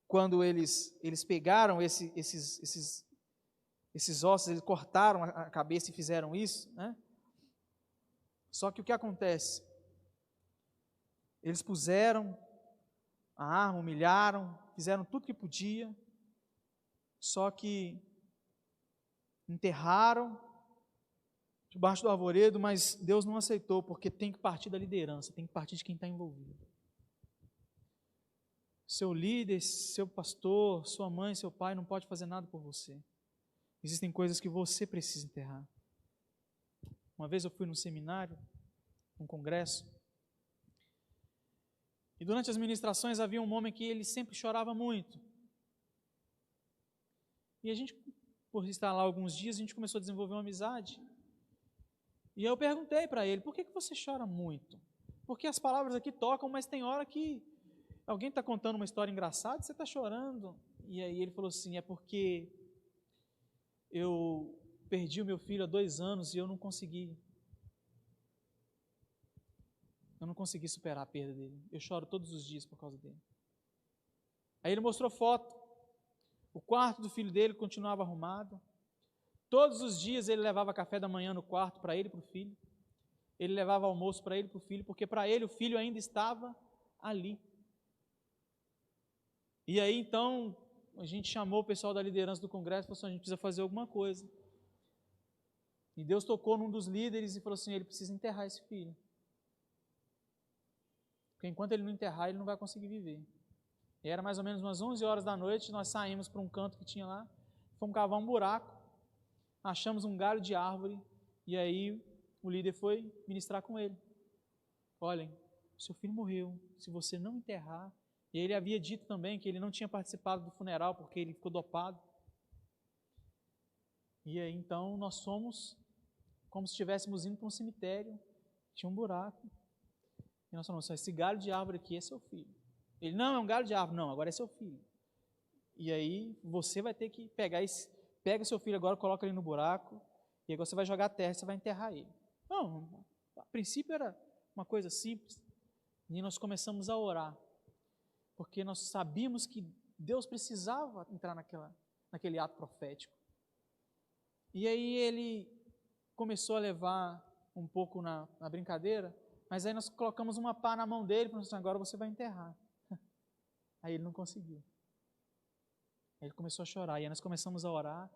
quando eles pegaram esses ossos, eles cortaram a cabeça e fizeram isso, né? Só que o que acontece? Eles puseram a arma, humilharam, fizeram tudo que podia, só que enterraram debaixo do arvoredo, mas Deus não aceitou, porque tem que partir da liderança, tem que partir de quem está envolvido. Seu líder, seu pastor, sua mãe, seu pai não pode fazer nada por você. Existem coisas que você precisa enterrar. Uma vez eu fui num seminário, num congresso, e durante as ministrações havia um homem que ele sempre chorava muito. E a gente, por estar lá alguns dias, a gente começou a desenvolver uma amizade. E eu perguntei para ele, por que você chora muito? Porque as palavras aqui tocam, mas tem hora que alguém está contando uma história engraçada e você está chorando. E aí ele falou assim, é porque eu perdi o meu filho há 2 anos e eu não consegui superar a perda dele. Eu choro todos os dias por causa dele. Aí ele mostrou foto O quarto do filho dele continuava arrumado. Todos os dias ele levava café da manhã no quarto para ele e para o filho. Ele levava almoço para ele e para o filho, porque para ele o filho ainda estava ali. E aí então a gente chamou o pessoal da liderança do congresso e falou assim: a gente precisa fazer alguma coisa. E Deus tocou num dos líderes e falou assim: ele precisa enterrar esse filho. Porque enquanto ele não enterrar, ele não vai conseguir viver. E era mais ou menos umas 11 horas da noite, nós saímos para um canto que tinha lá, fomos cavar um buraco, achamos um galho de árvore, e aí o líder foi ministrar com ele. Olhem, seu filho morreu, se você não enterrar. E ele havia dito também que ele não tinha participado do funeral porque ele ficou dopado. E aí então nós fomos como se estivéssemos indo para um cemitério, tinha um buraco. E nós falamos: esse galho de árvore aqui é seu filho. Ele: não, é um galho de árvore. Não, agora é seu filho. E aí você vai ter que pega seu filho agora, coloca ele no buraco, e agora você vai jogar a terra e você vai enterrar ele. Não, a princípio era uma coisa simples. E nós começamos a orar, porque nós sabíamos que Deus precisava entrar naquele ato profético. E aí ele começou a levar um pouco na brincadeira, mas aí nós colocamos uma pá na mão dele e falamos assim: agora você vai enterrar. Aí ele não conseguiu. Aí ele começou a chorar, e aí nós começamos a orar,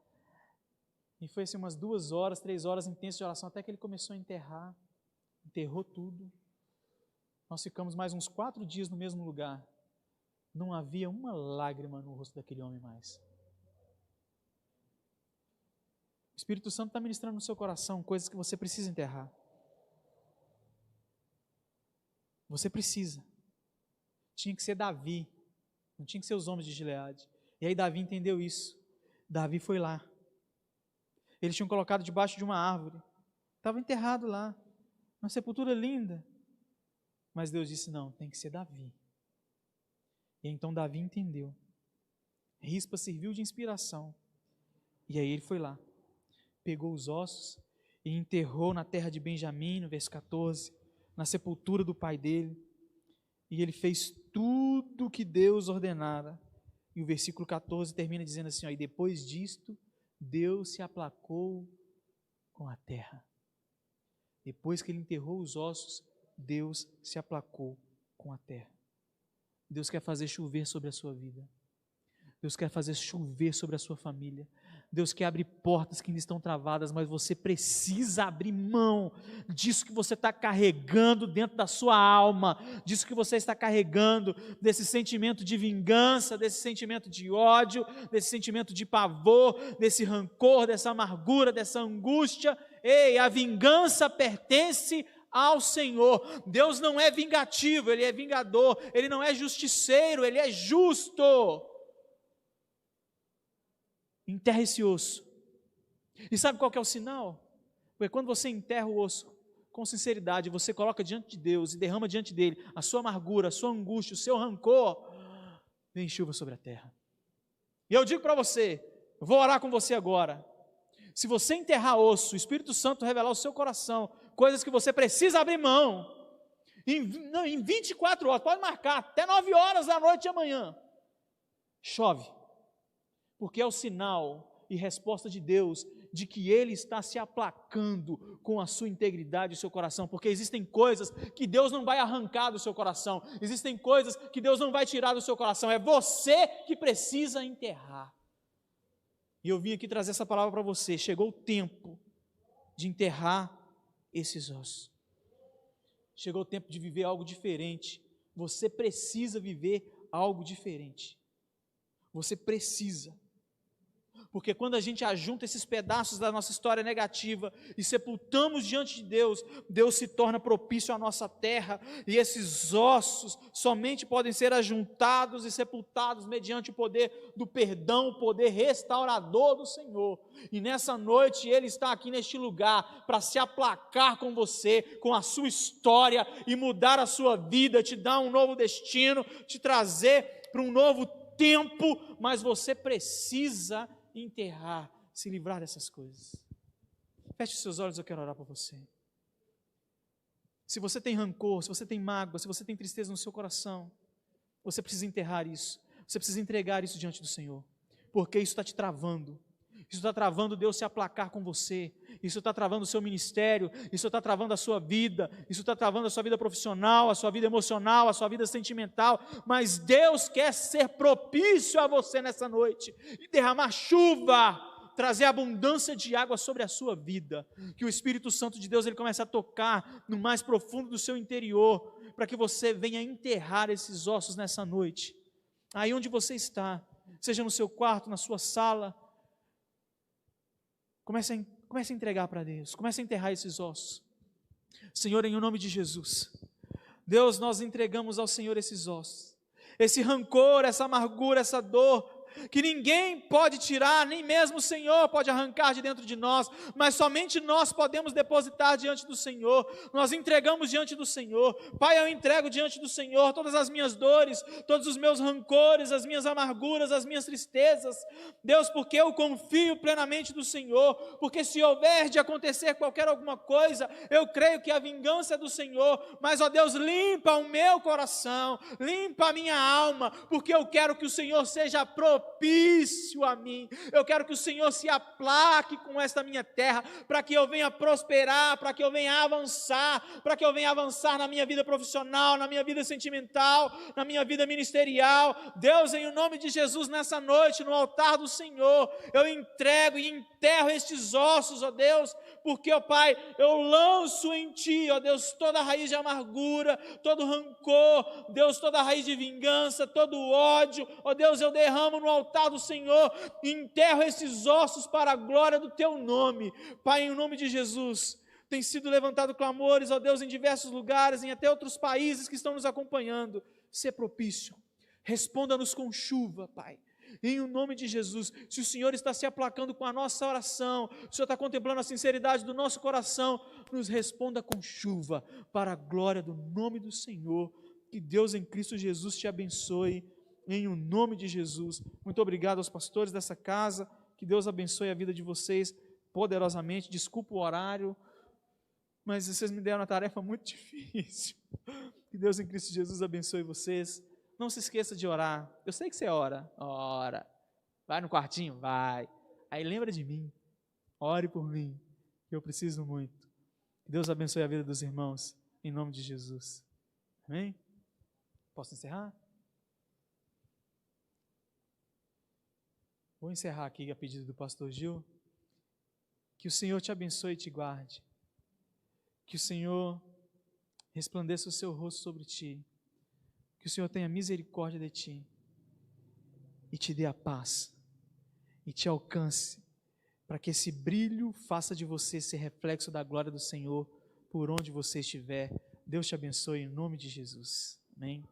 e foi assim umas 2 horas, 3 horas intensas de oração, até que ele começou a enterrar, enterrou tudo. Nós ficamos mais uns 4 dias no mesmo lugar. Não havia uma lágrima no rosto daquele homem mais. O Espírito Santo está ministrando no seu coração coisas que você precisa enterrar. Você precisa. Tinha que ser Davi, não tinha que ser os homens de Gileade. E aí Davi entendeu isso. Davi foi lá. Eles tinham colocado debaixo de uma árvore. Estava enterrado lá. Uma sepultura linda. Mas Deus disse: não, tem que ser Davi. E então Davi entendeu. Rispa serviu de inspiração. E aí ele foi lá. Pegou os ossos e enterrou na terra de Benjamim, no verso 14, na sepultura do pai dele. E ele fez tudo o que Deus ordenara. E o versículo 14 termina dizendo assim: ó, e depois disto, Deus se aplacou com a terra. Depois que ele enterrou os ossos, Deus se aplacou com a terra. Deus quer fazer chover sobre a sua vida. Deus quer fazer chover sobre a sua família. Deus quer abrir portas que ainda estão travadas, mas você precisa abrir mão disso que você está carregando dentro da sua alma, disso que você está carregando, desse sentimento de vingança, desse sentimento de ódio, desse sentimento de pavor, desse rancor, dessa amargura, dessa angústia. Ei, a vingança pertence ao Senhor. Deus não é vingativo, Ele é vingador. Ele não é justiceiro, Ele é justo. Enterra esse osso. E sabe qual que é o sinal? Porque quando você enterra o osso com sinceridade, você coloca diante de Deus e derrama diante dele a sua amargura, a sua angústia, o seu rancor, vem chuva sobre a terra. E eu digo para você, eu vou orar com você agora. Se você enterrar osso, o Espírito Santo revelar ao seu coração coisas que você precisa abrir mão, em 24 horas, pode marcar, até 9 horas da noite de amanhã, chove. Porque é o sinal e resposta de Deus de que Ele está se aplacando com a sua integridade e o seu coração, porque existem coisas que Deus não vai arrancar do seu coração, existem coisas que Deus não vai tirar do seu coração, é você que precisa enterrar. E eu vim aqui trazer essa palavra para você, chegou o tempo de enterrar esses ossos, chegou o tempo de viver algo diferente, você precisa viver algo diferente, você precisa. Porque quando a gente ajunta esses pedaços da nossa história negativa e sepultamos diante de Deus, Deus se torna propício à nossa terra, e esses ossos somente podem ser ajuntados e sepultados mediante o poder do perdão, o poder restaurador do Senhor. E nessa noite Ele está aqui neste lugar para se aplacar com você, com a sua história, e mudar a sua vida, te dar um novo destino, te trazer para um novo tempo, mas você precisa enterrar, se livrar dessas coisas. Feche os seus olhos, eu quero orar por você. Se você tem rancor, se você tem mágoa, se você tem tristeza no seu coração, você precisa enterrar isso, você precisa entregar isso diante do Senhor. porque isso está te travando. Isso está travando Deus se aplacar com você. Isso está travando o seu ministério. Isso está travando a sua vida. Isso está travando a sua vida profissional, a sua vida emocional, a sua vida sentimental. Mas Deus quer ser propício a você nessa noite e derramar chuva, trazer abundância de água sobre a sua vida. Que o Espírito Santo de Deus ele comece a tocar no mais profundo do seu interior, para que você venha enterrar esses ossos nessa noite. Aí onde você está, seja no seu quarto, na sua sala, comece a entregar para Deus, comece a enterrar esses ossos. Senhor, em nome de Jesus, Deus, nós entregamos ao Senhor esses ossos, esse rancor, essa amargura, essa dor, que ninguém pode tirar, nem mesmo o Senhor pode arrancar de dentro de nós, mas somente nós podemos depositar diante do Senhor. Nós entregamos diante do Senhor. Pai, eu entrego diante do Senhor todas as minhas dores, todos os meus rancores, as minhas amarguras, as minhas tristezas, Deus, porque eu confio plenamente no Senhor, porque se houver de acontecer qualquer alguma coisa, eu creio que a vingança é do Senhor, mas ó Deus, limpa o meu coração, limpa a minha alma, porque eu quero que o Senhor seja propício a mim. Eu quero que o Senhor se aplaque com esta minha terra, para que eu venha prosperar, para que eu venha avançar, para que eu venha avançar na minha vida profissional, na minha vida sentimental, na minha vida ministerial. Deus, em nome de Jesus, nessa noite, no altar do Senhor, eu entrego e enterro estes ossos, ó Deus, porque, ó Pai, eu lanço em Ti, ó Deus, toda a raiz de amargura, todo rancor, Deus, toda a raiz de vingança, todo ódio, ó Deus, eu derramo no altar do Senhor, e enterro esses ossos para a glória do Teu nome. Pai, em nome de Jesus, tem sido levantado clamores, ó Deus, em diversos lugares, em até outros países que estão nos acompanhando. Sê propício, responda-nos com chuva, Pai. Em nome de Jesus, se o Senhor está se aplacando com a nossa oração, o Senhor está contemplando a sinceridade do nosso coração, nos responda com chuva, para a glória do nome do Senhor. Que Deus em Cristo Jesus te abençoe, em o nome de Jesus. Muito obrigado aos pastores dessa casa, que Deus abençoe a vida de vocês poderosamente. Desculpa o horário, mas vocês me deram uma tarefa muito difícil. Que Deus em Cristo Jesus abençoe vocês. Não se esqueça de orar. Eu sei que você ora. Vai no quartinho? Vai. Aí lembra de mim. Ore por mim, que eu preciso muito. Que Deus abençoe a vida dos irmãos, em nome de Jesus. Amém? Posso encerrar? Vou encerrar aqui a pedido do pastor Gil. Que o Senhor te abençoe e te guarde. Que o Senhor resplandeça o seu rosto sobre ti. Que o Senhor tenha misericórdia de ti e te dê a paz e te alcance, para que esse brilho faça de você ser reflexo da glória do Senhor por onde você estiver. Deus te abençoe em nome de Jesus. Amém.